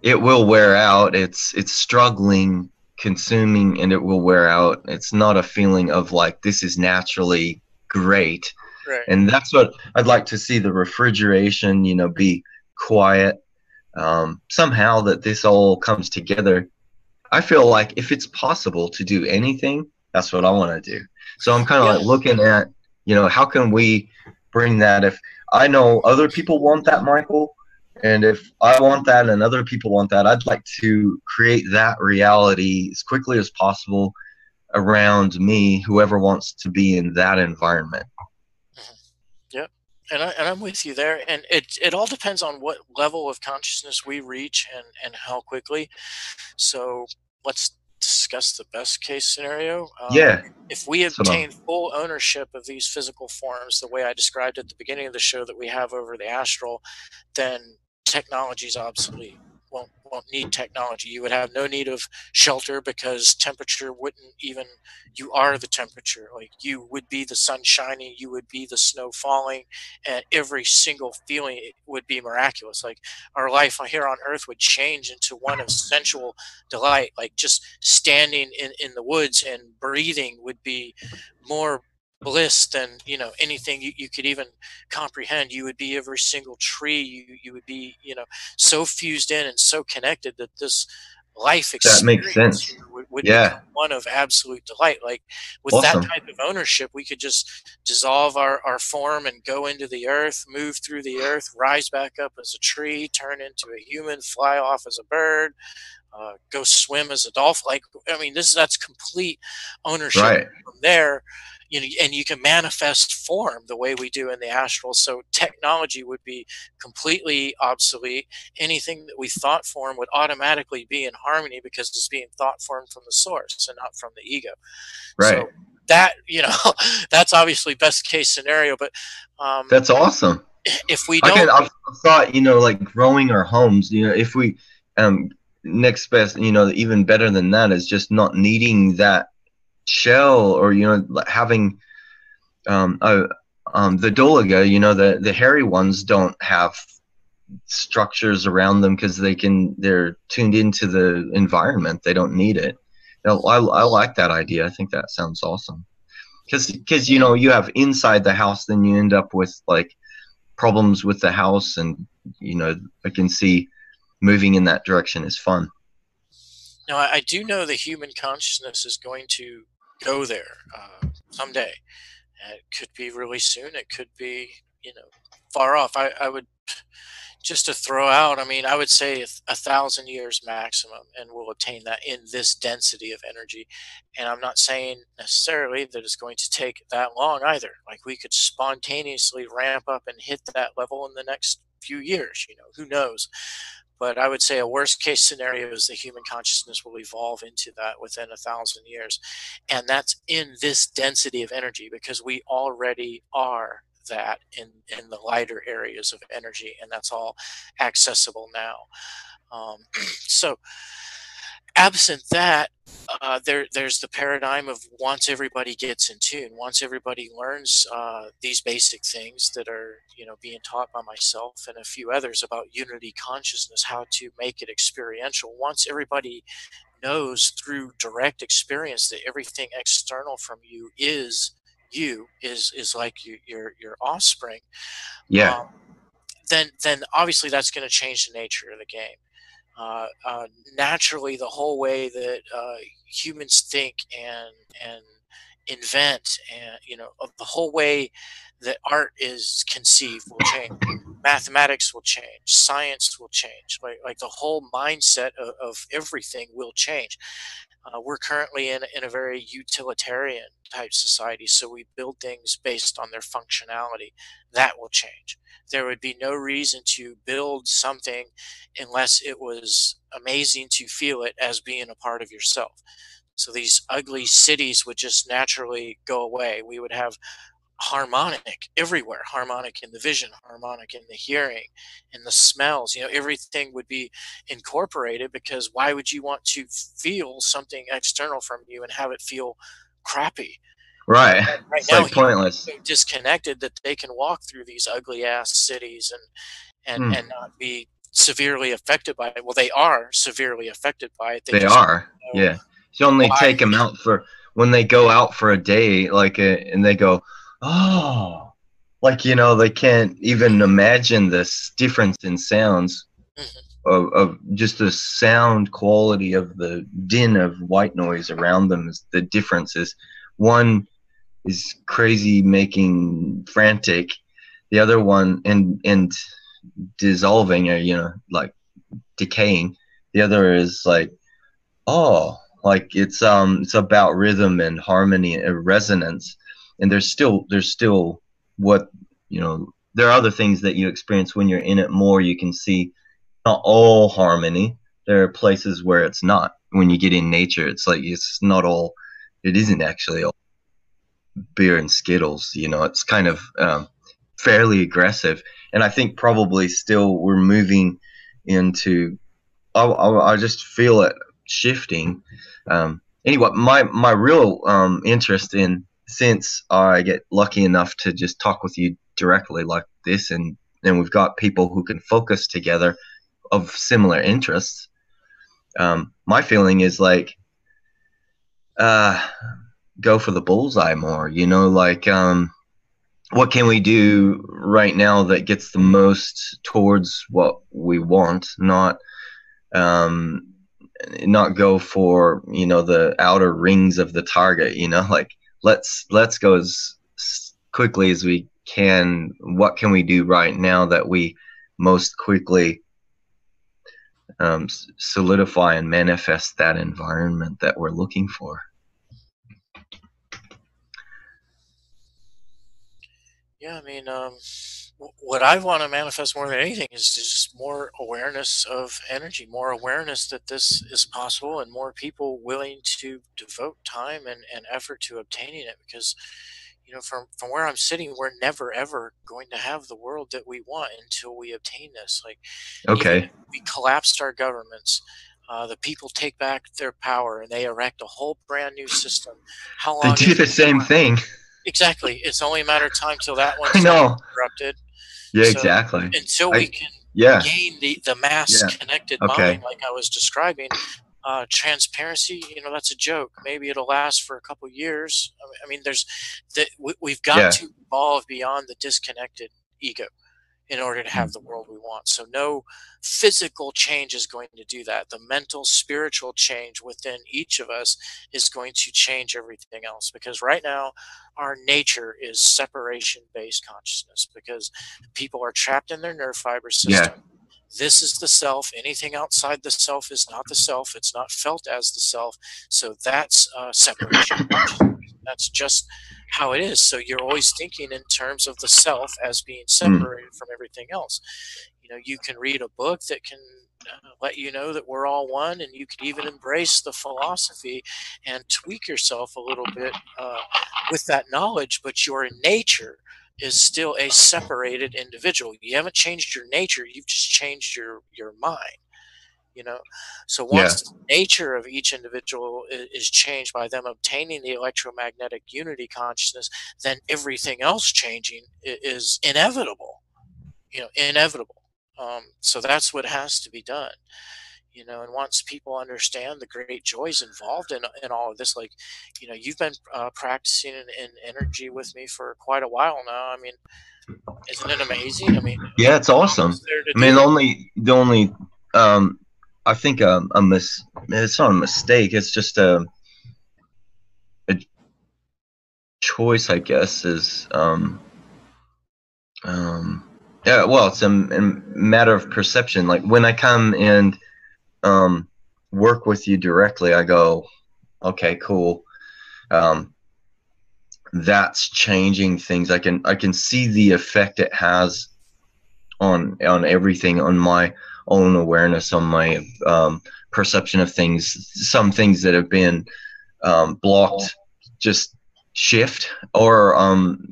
It will wear out. It's struggling, consuming, and it will wear out. It's not a feeling of like, this is naturally great. Right. And that's what I'd like to see, the refrigeration, be quiet. Somehow that this all comes together. I feel like if it's possible to do anything, that's what I want to do. So I'm kind of like looking at, how can we bring that? If I know other people want that, Michael, and if I want that and other people want that, I'd like to create that reality as quickly as possible around me, whoever wants to be in that environment. Yep. And I'm with you there. And it all depends on what level of consciousness we reach and how quickly. So let's discuss the best case scenario. If we obtain full ownership of these physical forms, the way I described at the beginning of the show that we have over the astral, then technology is obsolete. won't need technology. You would have no need of shelter because temperature wouldn't even. You are the temperature. Like you would be the sun shining. You would be the snow falling, and every single feeling would be miraculous. Like our life here on Earth would change into one of sensual delight. Like just standing in the woods and breathing would be more bliss than anything you could even comprehend. You would be every single tree. You would be so fused in and so connected that this life That makes experience sense. would Yeah. become one of absolute delight. Like with that Awesome. type of ownership, we could just dissolve our form and go into the earth, move through the earth, rise back up as a tree, turn into a human, fly off as a bird, go swim as a dolphin. Like, I mean, that's complete ownership Right. from there. And you can manifest form the way we do in the astral. So technology would be completely obsolete. Anything that we thought form would automatically be in harmony because it's being thought formed from the source and not from the ego. Right. So that, that's obviously best case scenario. But That's awesome. if we don't, I've thought, like growing our homes, if we, next best, even better than that is just not needing that shell, or having the Dolaga, the hairy ones don't have structures around them because they're tuned into the environment. They don't need it. I like that idea. I think that sounds awesome, because you have inside the house, then you end up with like problems with the house, and I can see moving in that direction is fun. Now, I do know the human consciousness is going to go there someday. It could be really soon. It could be, far off. I would, just to throw out, I mean, I would say 1,000 years maximum, and we'll attain that in this density of energy. And I'm not saying necessarily that it's going to take that long either. Like we could spontaneously ramp up and hit that level in the next few years, who knows? But I would say a worst case scenario is the human consciousness will evolve into that within 1,000 years. And that's in this density of energy because we already are that in the lighter areas of energy, and that's all accessible now. So absent that, there's the paradigm of once everybody gets in tune, once everybody learns these basic things that are being taught by myself and a few others about unity consciousness, how to make it experiential. Once everybody knows through direct experience that everything external from you is like your offspring, Yeah. then obviously that's going to change the nature of the game. Naturally, the whole way that humans think and invent, and the whole way that art is conceived will change. Mathematics will change. Science will change. Like the whole mindset of everything will change. We're currently in a very utilitarian type society, so we build things based on their functionality. That will change. There would be no reason to build something unless it was amazing to feel it as being a part of yourself. So these ugly cities would just naturally go away. We would have harmonic everywhere, harmonic in the vision, harmonic in the hearing, in the smells. Everything would be incorporated, because why would you want to feel something external from you and have it feel crappy? Right. Right It's now, like pointless. so disconnected that they can walk through these ugly ass cities and not be severely affected by it. Well, they are severely affected by it. They are. Yeah. You only why. take them out when they go out for a day, and they go, oh, they can't even imagine this difference in sounds. Of just the sound quality of the din of white noise around them. The difference is one is crazy, making frantic, the other one and dissolving, or like decaying. The other is like, oh, like it's about rhythm and harmony and resonance. And there's still what there are other things that you experience when you're in it more. You can see not all harmony. There are places where it's not. When you get in nature, it's like it's not all. It isn't actually all beer and Skittles. It's kind of fairly aggressive. And I think probably still we're moving into I just feel it shifting. Anyway, my real interest in, since I get lucky enough to just talk with you directly like this, and we've got people who can focus together of similar interests. My feeling is like, go for the bullseye more. Like, what can we do right now that gets the most towards what we want, not go for the outer rings of the target. Like, let's go as quickly as we can. What can we do right now that we most quickly solidify and manifest that environment that we're looking for? Yeah, I mean, what I want to manifest more than anything is just more awareness of energy, more awareness that this is possible, and more people willing to devote time and effort to obtaining it. Because, from where I'm sitting, we're never ever going to have the world that we want until we obtain this. Like, even Okay. if we collapsed our governments, the people take back their power and they erect a whole brand new system. How They long do is the it? same thing. Exactly. It's only a matter of time till that I one's totally know. corrupted. Yeah, So exactly. until we I can Yeah. gain the mass Yeah. connected mind, Okay. like I was describing, transparency, that's a joke. Maybe it'll last for a couple years. I mean, we've got Yeah. to evolve beyond the disconnected ego in order to have the world we want. So no physical change is going to do that. The mental, spiritual change within each of us is going to change everything else, because right now our nature is separation based consciousness, because people are trapped in their nerve fiber Yeah. system. This is the self. Anything outside the self is not the self. It's not felt as the self. So that's separation consciousness. That's just how it is. So you're always thinking in terms of the self as being separated from everything else. You can read a book that can let you know that we're all one, and you could even embrace the philosophy and tweak yourself a little bit with that knowledge, but your nature is still a separated individual. You haven't changed your nature, you've just changed your mind. So Yeah. once the nature of each individual is changed by them obtaining the electromagnetic unity consciousness, then everything else changing is inevitable. Inevitable. So that's what has to be done. And once people understand the great joys involved in all of this, like, you've been practicing in energy with me for quite a while now. I mean, isn't it amazing? I mean, Yeah, it's how awesome. else there to I mean, do it? the only I think it's not a mistake. It's just a choice, I guess. Is Yeah. Well, it's a matter of perception. Like, when I come and work with you directly, I go, okay, cool. That's changing things. I can see the effect it has on everything, on my own awareness, on my perception of things. Some things that have been blocked just shift, or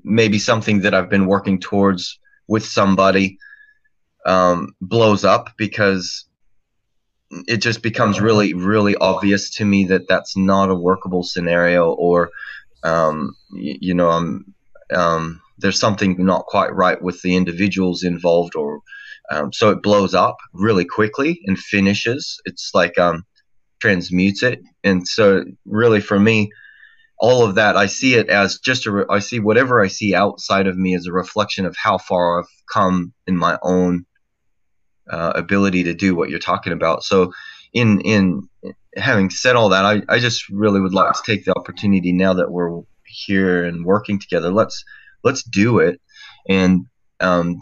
maybe something that I've been working towards with somebody blows up, because it just becomes really, really obvious to me that that's not a workable scenario, or there's something not quite right with the individuals involved, or so it blows up really quickly and finishes. It's like transmutes it. And so really, for me, all of that, I see it as just I see whatever I see outside of me as a reflection of how far I've come in my own ability to do what you're talking about. So in having said all that, I just really would like to take the opportunity, now that we're here and working together, let's do it, and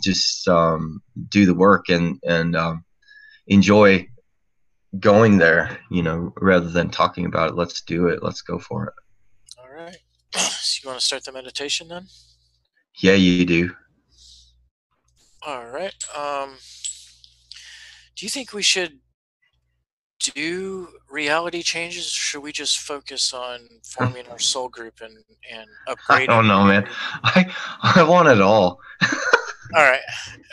just do the work, and enjoy going there, rather than talking about it. Let's do it. Let's go for it. All right. So you want to start the meditation then? Yeah, you do. All right. Do you think we should do reality changes, or should we just focus on forming our soul group and I upgrading? don't know, man. I want it all. All right.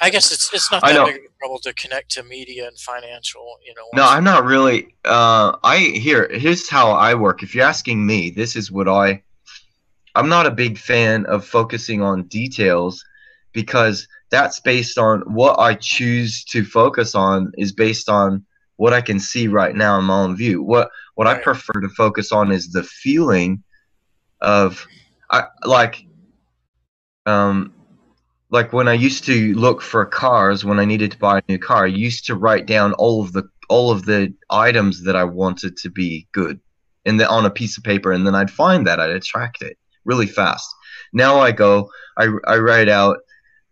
I guess it's not I that know. big of a trouble to connect to media and financial. No, Once I'm not really. Here's how I work. If you're asking me, this is what I'm not a big fan of focusing on details because that's based on what I choose to focus on is based on what I can see right now in my own view. What I right, prefer to focus on is the feeling of I um like when I used to look for cars when I needed to buy a new car, I used to write down all of the items that I wanted to be good on a piece of paper, and then I'd find that I'd attract it really fast. Now I write out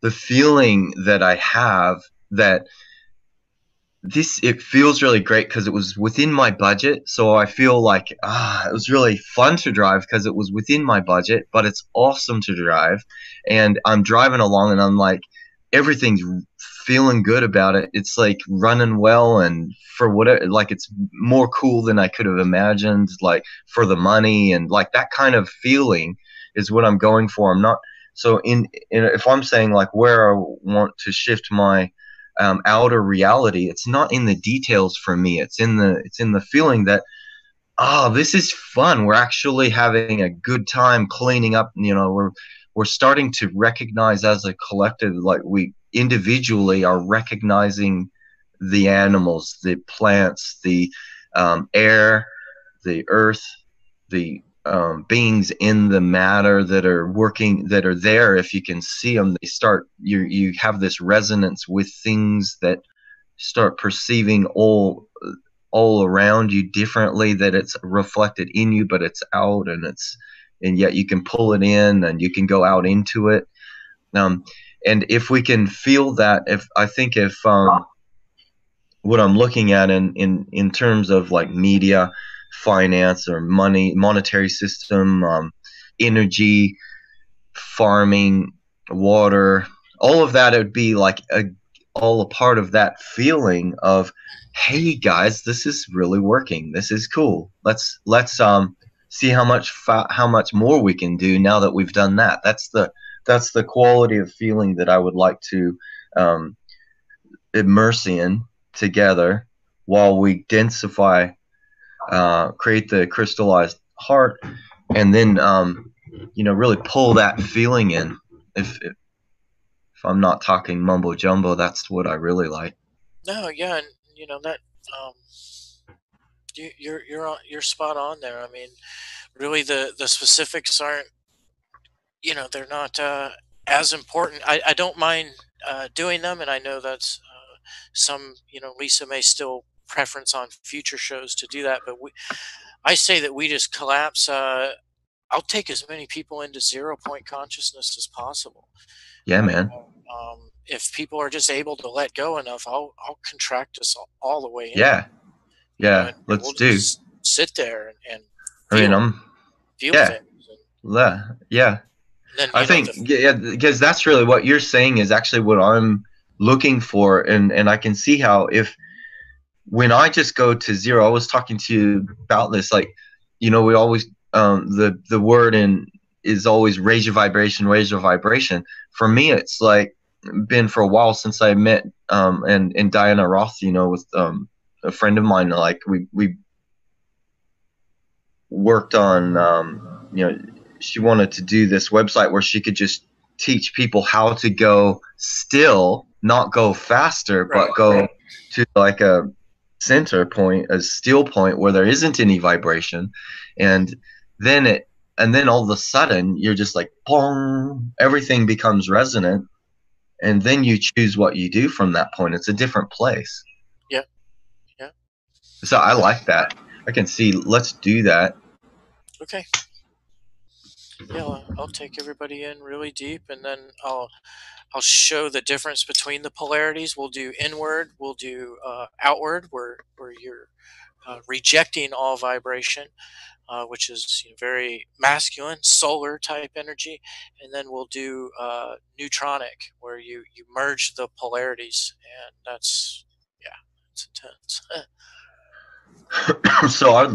the feeling that I have that it feels really great because it was within my budget. So I feel like it was really fun to drive because it was within my budget, but it's awesome to drive. And I'm driving along and I'm like, everything's feeling good about it. It's like running well, and for whatever, like it's more cool than I could have imagined, like for the money and like that kind of feeling is what I'm going for. I'm not so if I'm saying like where I want to shift my outer reality, it's not in the details for me. It's in the feeling that this is fun. We're actually having a good time cleaning up. We're starting to recognize as a collective, like we individually are recognizing the animals, the plants, the air, the earth, the beings in the matter that are working, that are there. If you can see them, you have this resonance with things that start perceiving all around you differently, that it's reflected in you, but it's out, and yet you can pull it in and you can go out into it. And if we can feel that, if what I'm looking at in terms of like media, finance, or monetary system, energy, farming, water, all of that, it would be like all a part of that feeling of, hey guys, this is really working. This is cool. Let's see how much more we can do now that we've done that. That's the quality of feeling that I would like to immerse in together while we densify, create the crystallized heart, and then really pull that feeling in. If I'm not talking mumbo jumbo, that's what I really like. no, yeah, and that um, you're spot on there. I mean, really, the specifics aren't, they're not as important. I don't mind doing them, and I know that's some, Lisa may still preference on future shows to do that, but I say that we just collapse. I'll take as many people into 0 point consciousness as possible. Yeah, man. If people are just able to let go enough, I'll contract us all the way in. Yeah, And let's we'll do. just sit there and I feel, mean, I'm feel yeah, things. yeah. And then I think because that's really what you're saying is actually what I'm looking for, and I can see how if when I just go to zero, I was talking to you about this, like we always the word is always raise your vibration, raise your vibration. For me, it's like been for a while since I met and Diana Roth, with a friend of mine. Like we worked on she wanted to do this website where she could just teach people how to go still, not go faster, but go to like a center point, a still point where there isn't any vibration, and then all of a sudden you're just like boom, everything becomes resonant, and then you choose what you do from that point. It's a different place. Yeah. So I like that. I can see. Let's do that. Okay. Yeah, I'll take everybody in really deep, and then I'll show the difference between the polarities. We'll do inward, we'll do outward, where you're rejecting all vibration, which is very masculine, solar type energy, and then we'll do neutronic, where you merge the polarities, and that's intense.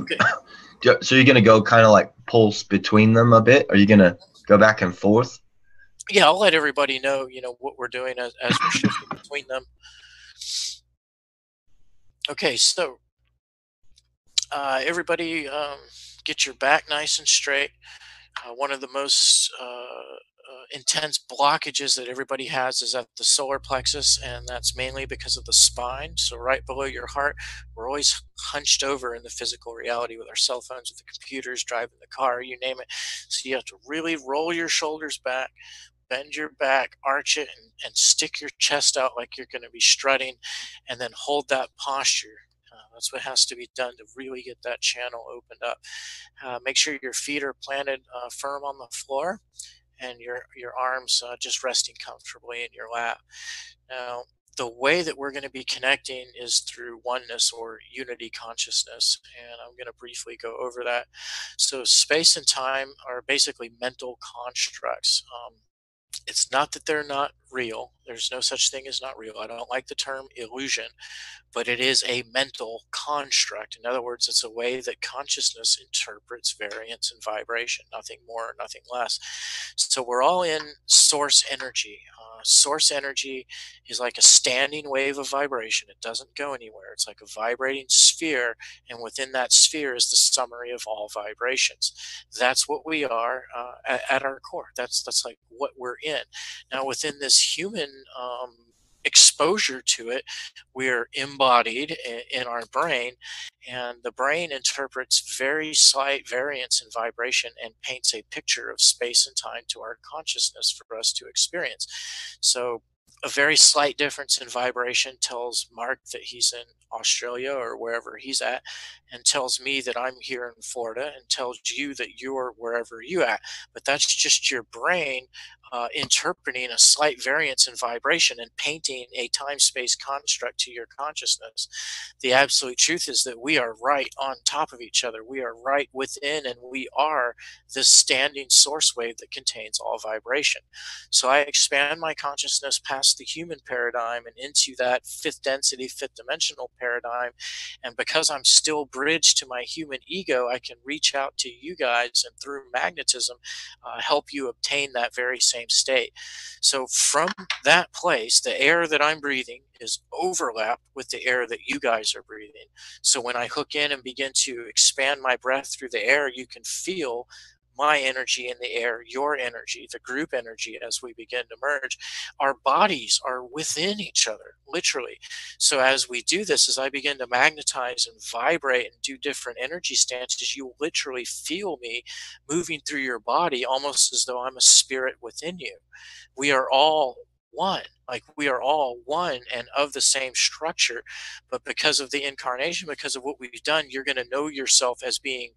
Okay. So you're gonna go kind of like pulse between them a bit? Are you gonna go back and forth? Yeah, I'll let everybody know, what we're doing as we're shifting between them. Okay, so everybody, get your back nice and straight. One of the most intense blockages that everybody has is at the solar plexus, and that's mainly because of the spine. So, right below your heart, we're always hunched over in the physical reality with our cell phones, with the computers, driving the car, you name it. So, you have to really roll your shoulders back, bend your back, arch it, and stick your chest out like you're going to be strutting, and then hold that posture. That's what has to be done to really get that channel opened up. Make sure your feet are planted firm on the floor, and your arms just resting comfortably in your lap. Now, the way that we're going to be connecting is through oneness or unity consciousness, and I'm going to briefly go over that. So, space and time are basically mental constructs. It's not that they're not real. There's no such thing as not real. I don't like the term illusion, but it is a mental construct. In other words, it's a way that consciousness interprets variance and vibration, nothing more, nothing less. So we're all in source energy. Source energy is like a standing wave of vibration. It doesn't go anywhere. It's like a vibrating sphere, and within that sphere is the summary of all vibrations. That's what we are at our core. That's like what we're in. Now, within this human exposure to it, we're embodied in our brain, and the brain interprets very slight variance in vibration and paints a picture of space and time to our consciousness for us to experience. So a very slight difference in vibration tells Mark that he's in Australia or wherever he's at, and tells me that I'm here in Florida, and tells you that you're wherever you at. But that's just your brain interpreting a slight variance in vibration and painting a time space construct to your consciousness. The absolute truth is that we are right on top of each other. We are right within, and we are this standing source wave that contains all vibration. So I expand my consciousness past the human paradigm and into that fifth density, fifth dimensional paradigm. And because I'm still bridged to my human ego, I can reach out to you guys and through magnetism help you obtain that very same state. So from that place, the air that I'm breathing is overlapped with the air that you guys are breathing. So when I hook in and begin to expand my breath through the air, you can feel my energy in the air, your energy, the group energy as we begin to merge. Our bodies are within each other, literally. So as we do this, as I begin to magnetize and vibrate and do different energy stances, you literally feel me moving through your body almost as though I'm a spirit within you. We are all one. Like we are all one and of the same structure. But because of the incarnation, because of what we've done, you're going to know yourself as being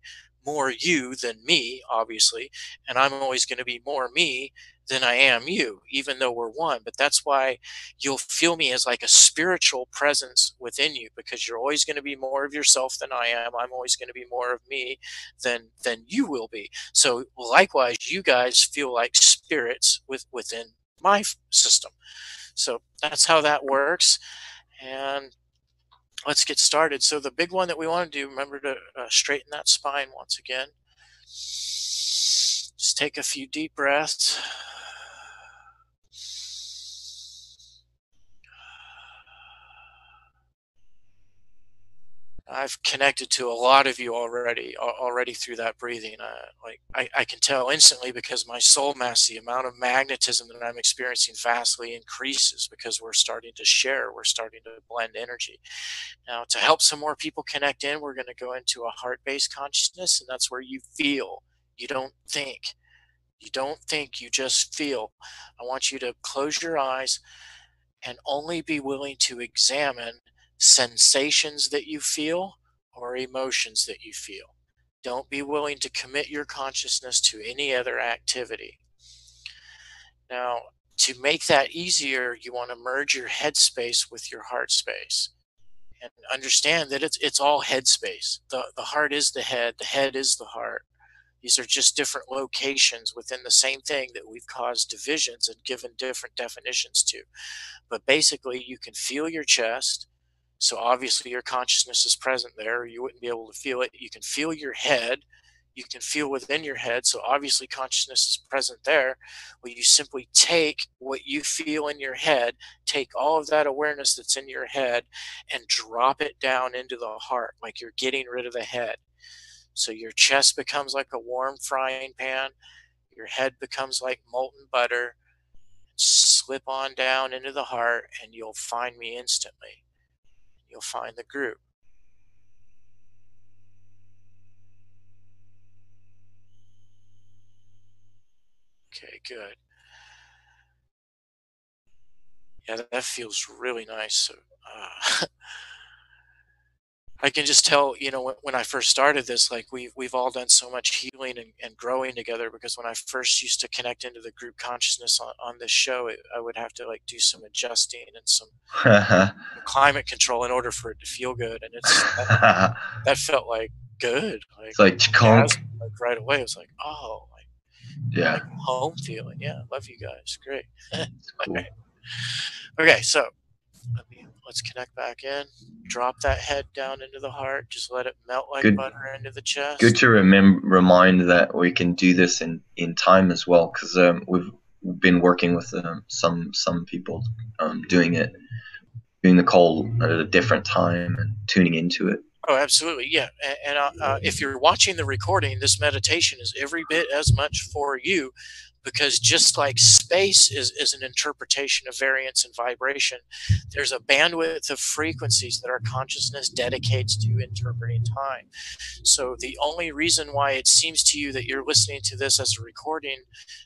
more you than me, obviously. And I'm always going to be more me than I am you, even though we're one. But that's why you'll feel me as like a spiritual presence within you, because you're always going to be more of yourself than I am. I'm always going to be more of me than you will be. So likewise, you guys feel like spirits within my system. So that's how that works. And let's get started. So the big one that we want to do, remember to straighten that spine once again. Just take a few deep breaths. I've connected to a lot of you already through that breathing. I can tell instantly because my soul mass, the amount of magnetism that I'm experiencing vastly increases because we're starting to share, we're starting to blend energy. Now, to help some more people connect in, we're going to go into a heart-based consciousness, and that's where you feel. You don't think. You don't think, you just feel. I want you to close your eyes and only be willing to examine sensations that you feel or emotions that you feel. Don't be willing to commit your consciousness to any other activity. Now, to make that easier, you want to merge your head space with your heart space and understand that it's all head space. The heart is the head is the heart. These are just different locations within the same thing that we've caused divisions and given different definitions to. But basically, you can feel your chest. So obviously, your consciousness is present there. You wouldn't be able to feel it. You can feel your head. you can feel within your head. So obviously consciousness is present there. Well, you simply take what you feel in your head, take all of that awareness that's in your head and drop it down into the heart, like you're getting rid of the head. So your chest becomes like a warm frying pan. Your head becomes like molten butter. Slip on down into the heart and you'll find me instantly. You'll find the group. Okay, good. Yeah, that feels really nice. So, I can just tell, when I first started this, like we've all done so much healing and growing together, because when I first used to connect into the group consciousness on this show, I would have to like do some adjusting and some climate control in order for it to feel good. And that felt like good. Like, it's like chunk. Like right away, it was like, oh, yeah, like home feeling. Yeah, love you guys. Great. it's cool. Okay, so let's connect back in. Drop that head down into the heart. Just let it melt like butter into the chest. Good to remind that we can do this in time as well, because we've been working with some people doing the call at a different time and tuning into it. Oh, absolutely, yeah. And if you're watching the recording, this meditation is every bit as much for you, because just like space is an interpretation of variance and vibration, there's a bandwidth of frequencies that our consciousness dedicates to interpreting time. So the only reason why it seems to you that you're listening to this as a recording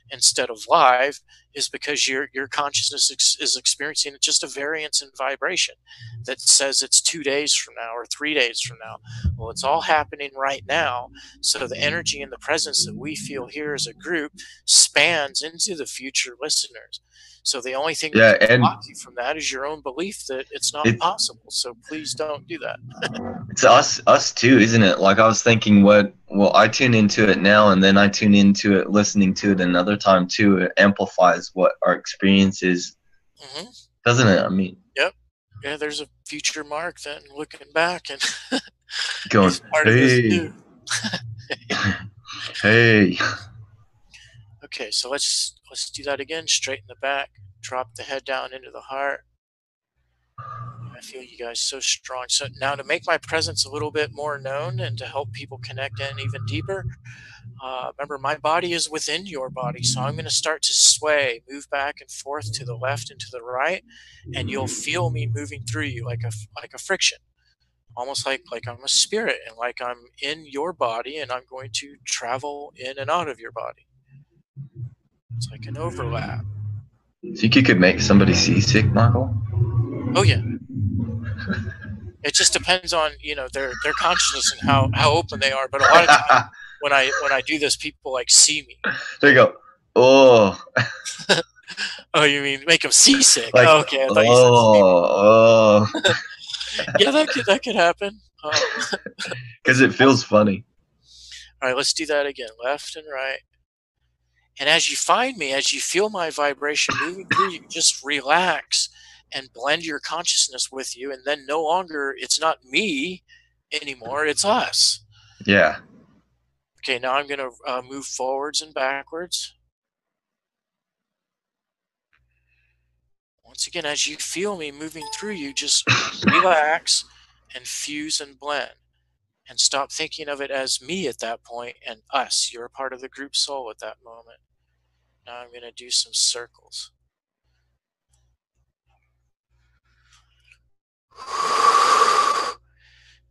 instead of live is because your consciousness is experiencing just a variance in vibration that says it's 2 days from now or 3 days from now. Well, it's all happening right now. So the energy and the presence that we feel here as a group spans into the future listeners. So the only thing that can block you from that is your own belief that it's not possible. So please don't do that. It's us too, isn't it? Like I was thinking, I tune into it now, and then I tune into it listening to it another time too. It amplifies what our experience is, doesn't it? I mean, yep. Yeah, there's a future Mark then looking back and going, hey, hey. Okay, so let's do that again. Straighten the back, drop the head down into the heart. I feel you guys so strong. So now to make my presence a little bit more known and to help people connect in even deeper, remember my body is within your body. So I'm going to start to sway, move back and forth to the left and to the right, and you'll feel me moving through you like a friction, almost like I'm a spirit and like I'm in your body and I'm going to travel in and out of your body. It's like an overlap. Think you could make somebody seasick, Michael? Oh yeah. It just depends on their consciousness and how open they are. But a lot of times when I do this, people like see me. There you go. Oh. Oh, you mean make them seasick? Like, oh, okay. I thought you said yeah, that could happen. Because it feels funny. All right, let's do that again. Left and right. And as you find me, as you feel my vibration moving through you, just relax and blend your consciousness with you. And then no longer, it's not me anymore, it's us. Yeah. Okay, now I'm going to move forwards and backwards. Once again, as you feel me moving through you, just relax and fuse and blend. And stop thinking of it as me at that point and us. You're a part of the group soul at that moment. Now I'm going to do some circles.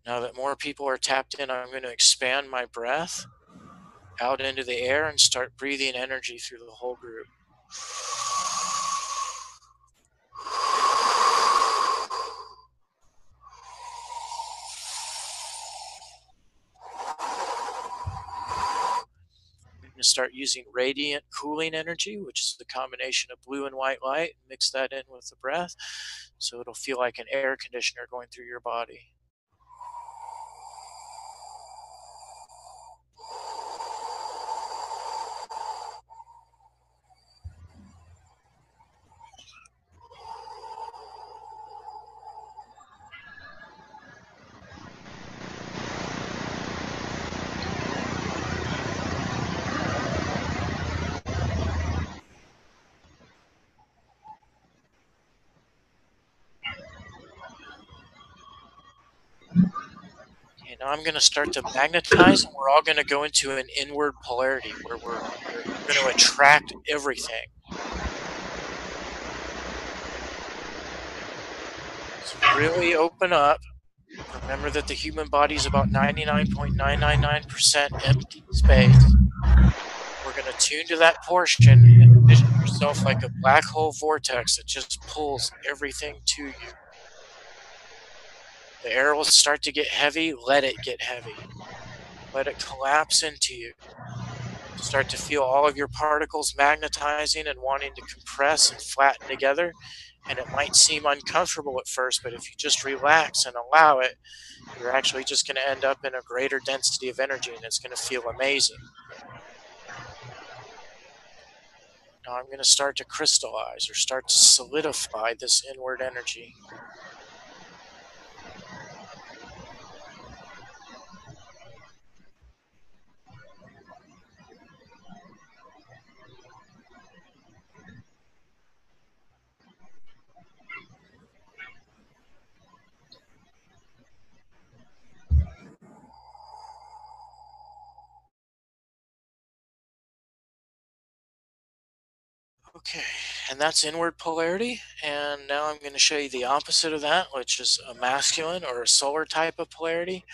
Now that more people are tapped in, I'm going to expand my breath out into the air and start breathing energy through the whole group. To start using radiant cooling energy, which is the combination of blue and white light. Mix that in with the breath so it'll feel like an air conditioner going through your body. Now I'm going to start to magnetize, and we're all going to go into an inward polarity where we're going to attract everything. So really open up. Remember that the human body is about 99.999% empty space. We're going to tune to that portion and envision yourself like a black hole vortex that just pulls everything to you. The air will start to get heavy. Let it get heavy. Let it collapse into you. Start to feel all of your particles magnetizing and wanting to compress and flatten together. And it might seem uncomfortable at first, but if you just relax and allow it, you're actually just going to end up in a greater density of energy, and it's going to feel amazing. Now I'm going to start to crystallize or start to solidify this inward energy. Okay, and that's inward polarity. And now I'm going to show you the opposite of that, which is a masculine or a solar type of polarity.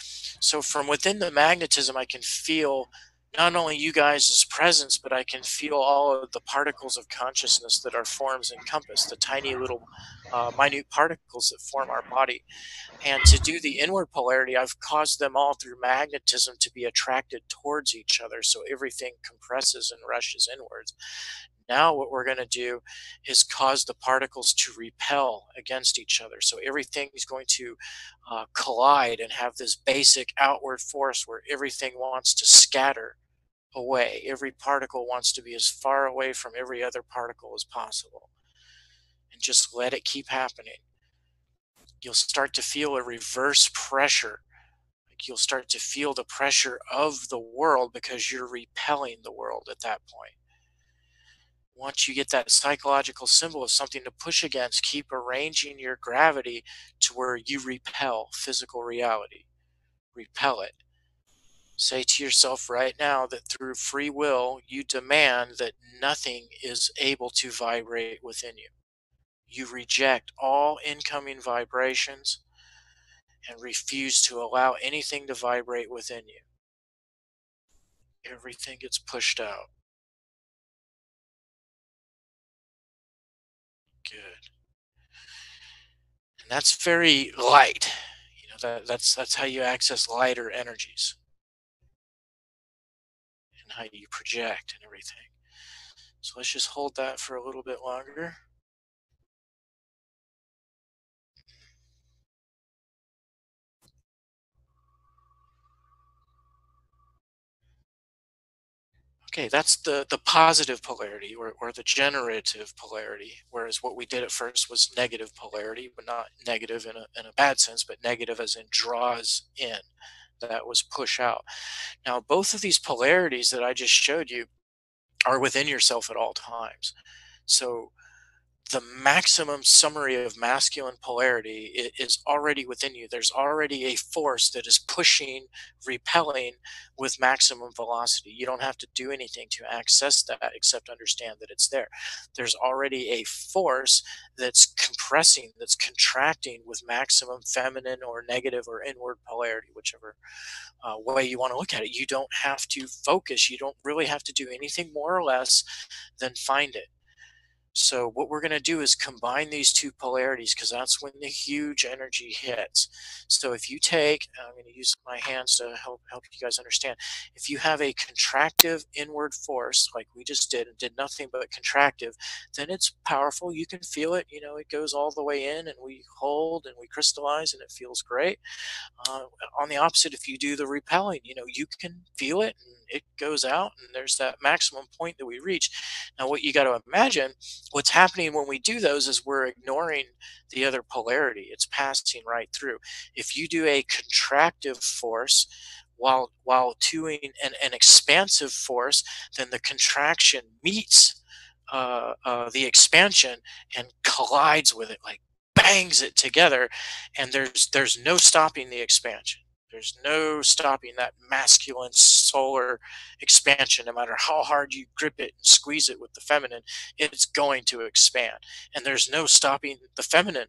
So from within the magnetism, I can feel not only you guys' presence, but I can feel all of the particles of consciousness that our forms encompass, the tiny little minute particles that form our body. And to do the inward polarity, I've caused them all through magnetism to be attracted towards each other. So everything compresses and rushes inwards. Now what we're going to do is cause the particles to repel against each other. So everything is going to collide and have this basic outward force where everything wants to scatter away. Every particle wants to be as far away from every other particle as possible. And just let it keep happening. You'll start to feel a reverse pressure. You'll start to feel the pressure of the world because you're repelling the world at that point. Once you get that psychological symbol of something to push against, keep arranging your gravity to where you repel physical reality. Repel it. Say to yourself right now that through free will, you demand that nothing is able to vibrate within you. You reject all incoming vibrations and refuse to allow anything to vibrate within you. Everything gets pushed out. Good. And that's very light. You know, that's how you access lighter energies and how you project and everything. So let's just hold that for a little bit longer. Okay, that's the positive polarity or the generative polarity, whereas what we did at first was negative polarity, but not negative in a bad sense, but negative as in draws in. That was push out. Now, both of these polarities that I just showed you are within yourself at all times. So the maximum summary of masculine polarity is already within you. There's already a force that is pushing, repelling with maximum velocity. You don't have to do anything to access that except understand that it's there. There's already a force that's compressing, that's contracting with maximum feminine or negative or inward polarity, whichever way you want to look at it. You don't have to focus. You don't really have to do anything more or less than find it. So what we're going to do is combine these two polarities because that's when the huge energy hits. So if you take, I'm going to use my hands to help you guys understand. If you have a contractive inward force, like we just did, and did nothing but contractive, then it's powerful. You can feel it. You know, it goes all the way in, and we hold and we crystallize, and it feels great. On the opposite, if you do the repelling, you know, you can feel it, and it goes out, and there's that maximum point that we reach. Now, what you got to imagine, what's happening when we do those is we're ignoring the other polarity. It's passing right through. If you do a contractive force while doing an expansive force, then the contraction meets the expansion and collides with it, like bangs it together, and there's no stopping the expansion. There's no stopping that masculine solar expansion. No matter how hard you grip it and squeeze it with the feminine, it's going to expand. And there's no stopping the feminine,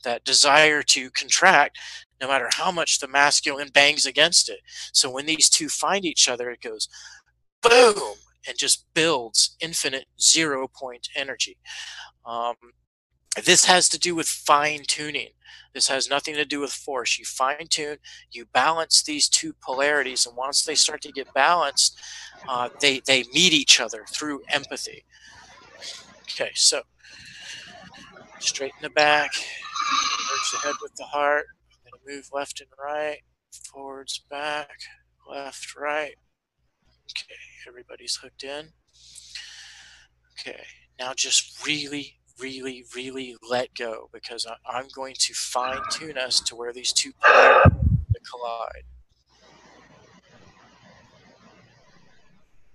that desire to contract, no matter how much the masculine bangs against it. So when these two find each other, it goes boom and just builds infinite 0 point energy. Um, this has to do with fine tuning. This has nothing to do with force. You fine tune, you balance these two polarities, and once they start to get balanced, they meet each other through empathy. Okay, so straighten the back, merge the head with the heart. I'm going to move left and right, forwards, back, left, right. Okay, everybody's hooked in. Okay, now just really, really, really let go, because I'm going to fine tune us to where these two polarities collide.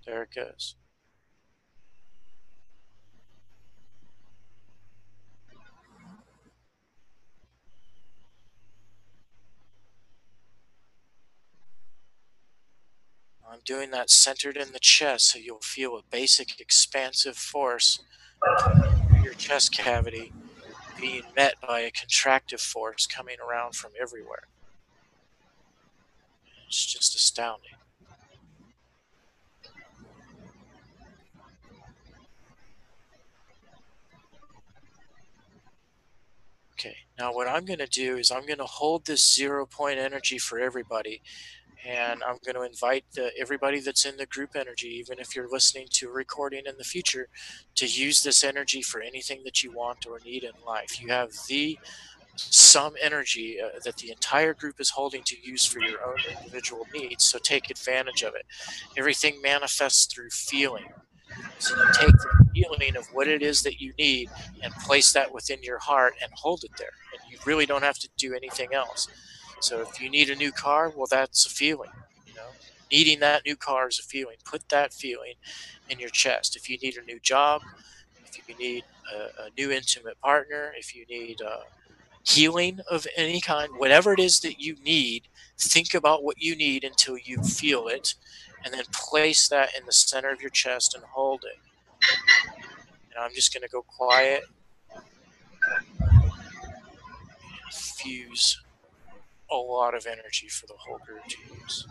There it goes. I'm doing that centered in the chest, so you'll feel a basic expansive force through your chest cavity being met by a contractive force coming around from everywhere. It's just astounding. Okay, now what I'm going to do is I'm going to hold this 0 point energy for everybody, and I'm going to invite everybody that's in the group energy, even if you're listening to a recording in the future, to use this energy for anything that you want or need in life. You have some energy that the entire group is holding to use for your own individual needs, so take advantage of it. Everything manifests through feeling. So you take the feeling of what it is that you need and place that within your heart and hold it there. And you really don't have to do anything else. So if you need a new car, well, that's a feeling. You know, needing that new car is a feeling. Put that feeling in your chest. If you need a new job, if you need a new intimate partner, if you need healing of any kind, whatever it is that you need, think about what you need until you feel it, and then place that in the center of your chest and hold it. And I'm just going to go quiet and fuse a lot of energy for the whole group to use.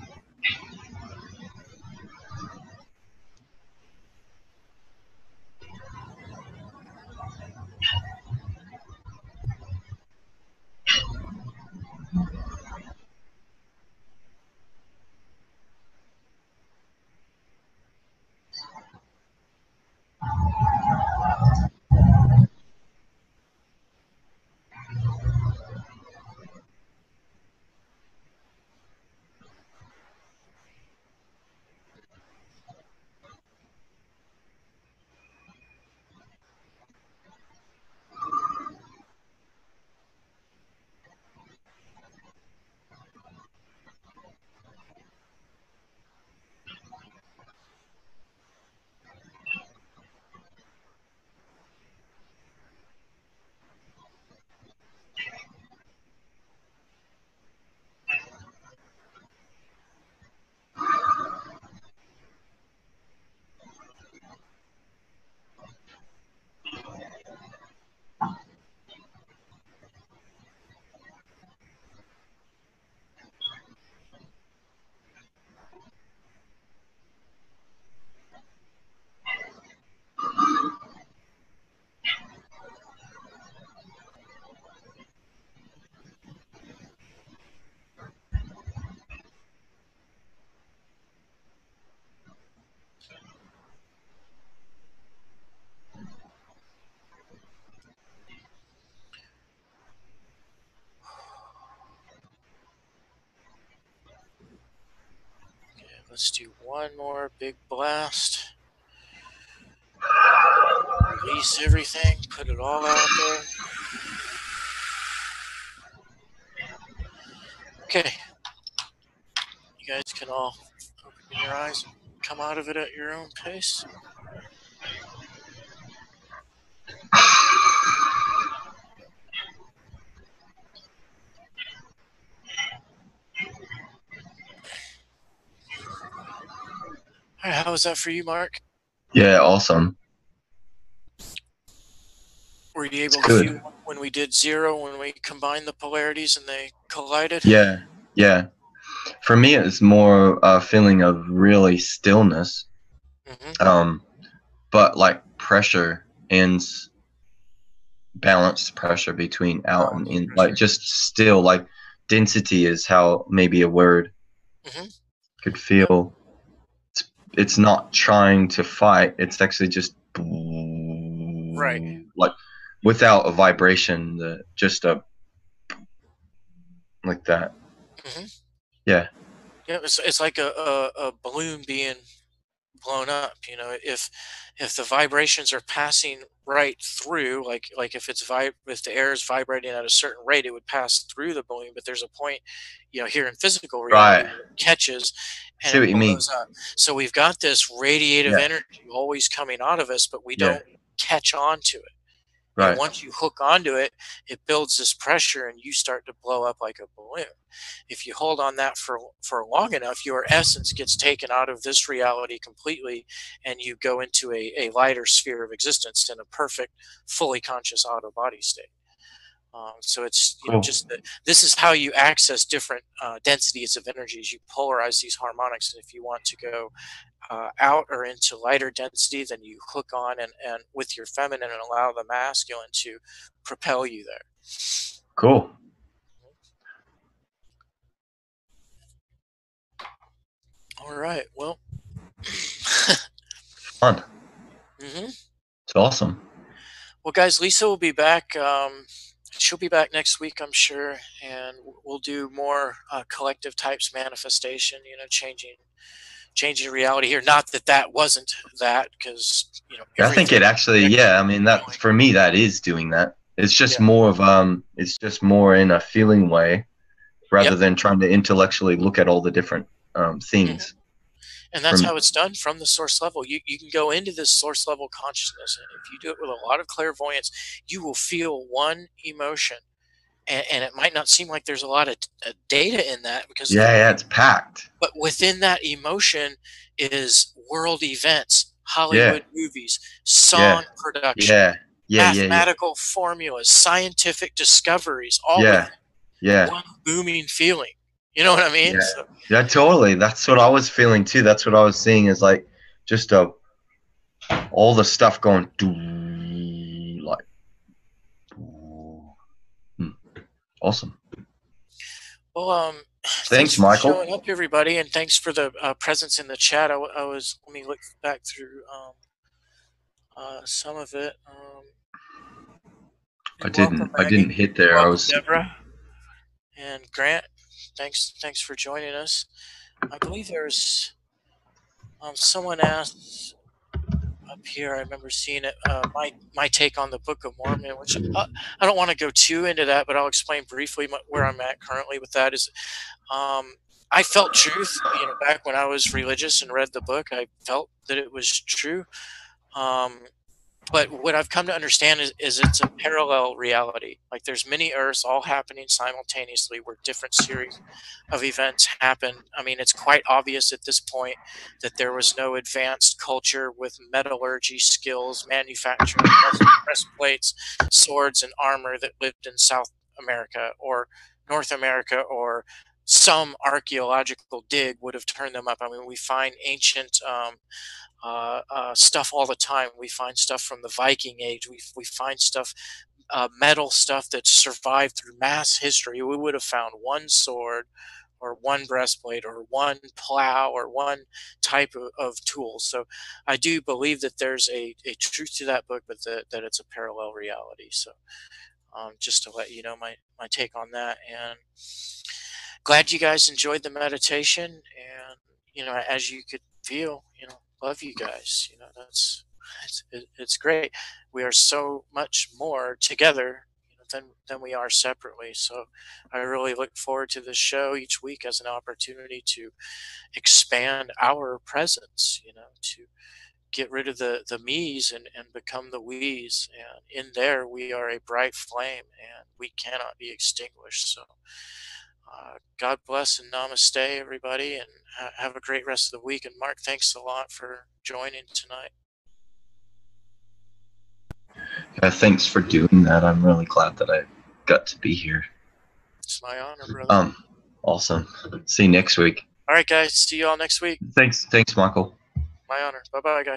Let's do one more big blast. Release everything, put it all out there. Okay. You guys can all open your eyes and come out of it at your own pace. was that for you, Mark? Yeah, awesome. Were you able to good. feel when we did zero, when we combined the polarities and they collided? Yeah, yeah. For me, it's more a feeling of really stillness, Mm-hmm. but like pressure and balanced pressure between out and Balanced in, like pressure. just still, like density is how maybe a word Mm-hmm. could feel. It's not trying to fight. It's actually just Right. like without a vibration, just a like that. Mm-hmm. Yeah. Yeah, it's like a balloon being blown up. You know, if the vibrations are passing right through, like if the air is vibrating at a certain rate, it would pass through the balloon. But there's a point, you know, here in physical reality Right. where it catches I and see it what you mean. blows up. So we've got this radiative Yeah. energy always coming out of us, but we Yeah. don't catch on to it. And Right. once you hook onto it, it builds this pressure and you start to blow up like a balloon. If you hold on that for long enough, your essence gets taken out of this reality completely and you go into a lighter sphere of existence in a perfect, fully conscious out of body state. So it's, you know, Cool. just that this is how you access different densities of energies. You polarize these harmonics, and if you want to go out or into lighter density, then you hook on and with your feminine and allow the masculine to propel you there. Cool. All right. Well, Fun. hmm It's awesome. well, guys, Lisa will be back. She'll be back next week, I'm sure, and we'll do more collective types manifestation. You know, changing reality here. Not that that wasn't that, because you know I think everything it actually, yeah, I mean that going. for me that is doing that. It's just Yeah. more of it's just more in a feeling way rather Yep. than trying to intellectually look at all the different Mhm. things. And that's From how it's done from the source level. You can go into this source level consciousness, and if you do it with a lot of clairvoyance, you will feel one emotion, and it might not seem like there's a lot of data in that because of the yeah, way, it's packed. but within that emotion is world events, Yeah, Hollywood movies, yeah, song production, yeah, yeah, yeah, yeah, mathematical formulas, scientific discoveries, all yeah, within yeah, one booming feeling. You know what I mean? yeah, So, yeah. Totally. That's what I was feeling too. That's what I was seeing is like just all the stuff going like hmm, awesome. well, thanks Thanks, for Michael. showing up, everybody, and thanks for the presence in the chat. Let me look back through some of it. I Welcome, didn't I Maggie. didn't hit there. I Welcome, was Deborah and Grant. Thanks for joining us. I believe there's someone asked up here. I remember seeing it. My take on the Book of Mormon, which I don't want to go too into that, but I'll explain briefly where I'm at currently with that. Is I felt truth. You know, back when I was religious and read the book, I felt that it was true. Um, but what I've come to understand is it's a parallel reality. Like there's many Earths all happening simultaneously, where different series of events happen. I mean, it's quite obvious at this point that there was no advanced culture with metallurgy skills, manufacturing breastplates, swords, and armor that lived in South America or North America, or some archaeological dig would have turned them up. I mean, we find ancient stuff all the time. We find stuff from the Viking Age. We find stuff, metal stuff that survived through mass history. We would have found one sword or one breastplate or one plow or one type of tool. So I do believe that there's a truth to that book, but that it's a parallel reality. So just to let you know my take on that. And glad you guys enjoyed the meditation. And, you know, as you could feel, you know, love you guys. You know, it's great. We are so much more together, you know, than we are separately. So I really look forward to this show each week as an opportunity to expand our presence, you know, to get rid of the me's and become the we's. And in there, we are a bright flame and we cannot be extinguished. So God bless and namaste, everybody, and have a great rest of the week. And Mark, thanks a lot for joining tonight. Thanks for doing that. I'm really glad that I got to be here. It's my honor, brother. Awesome. See you next week. All right, guys. See you all next week. Thanks, Michael. My honor. Bye-bye, guys.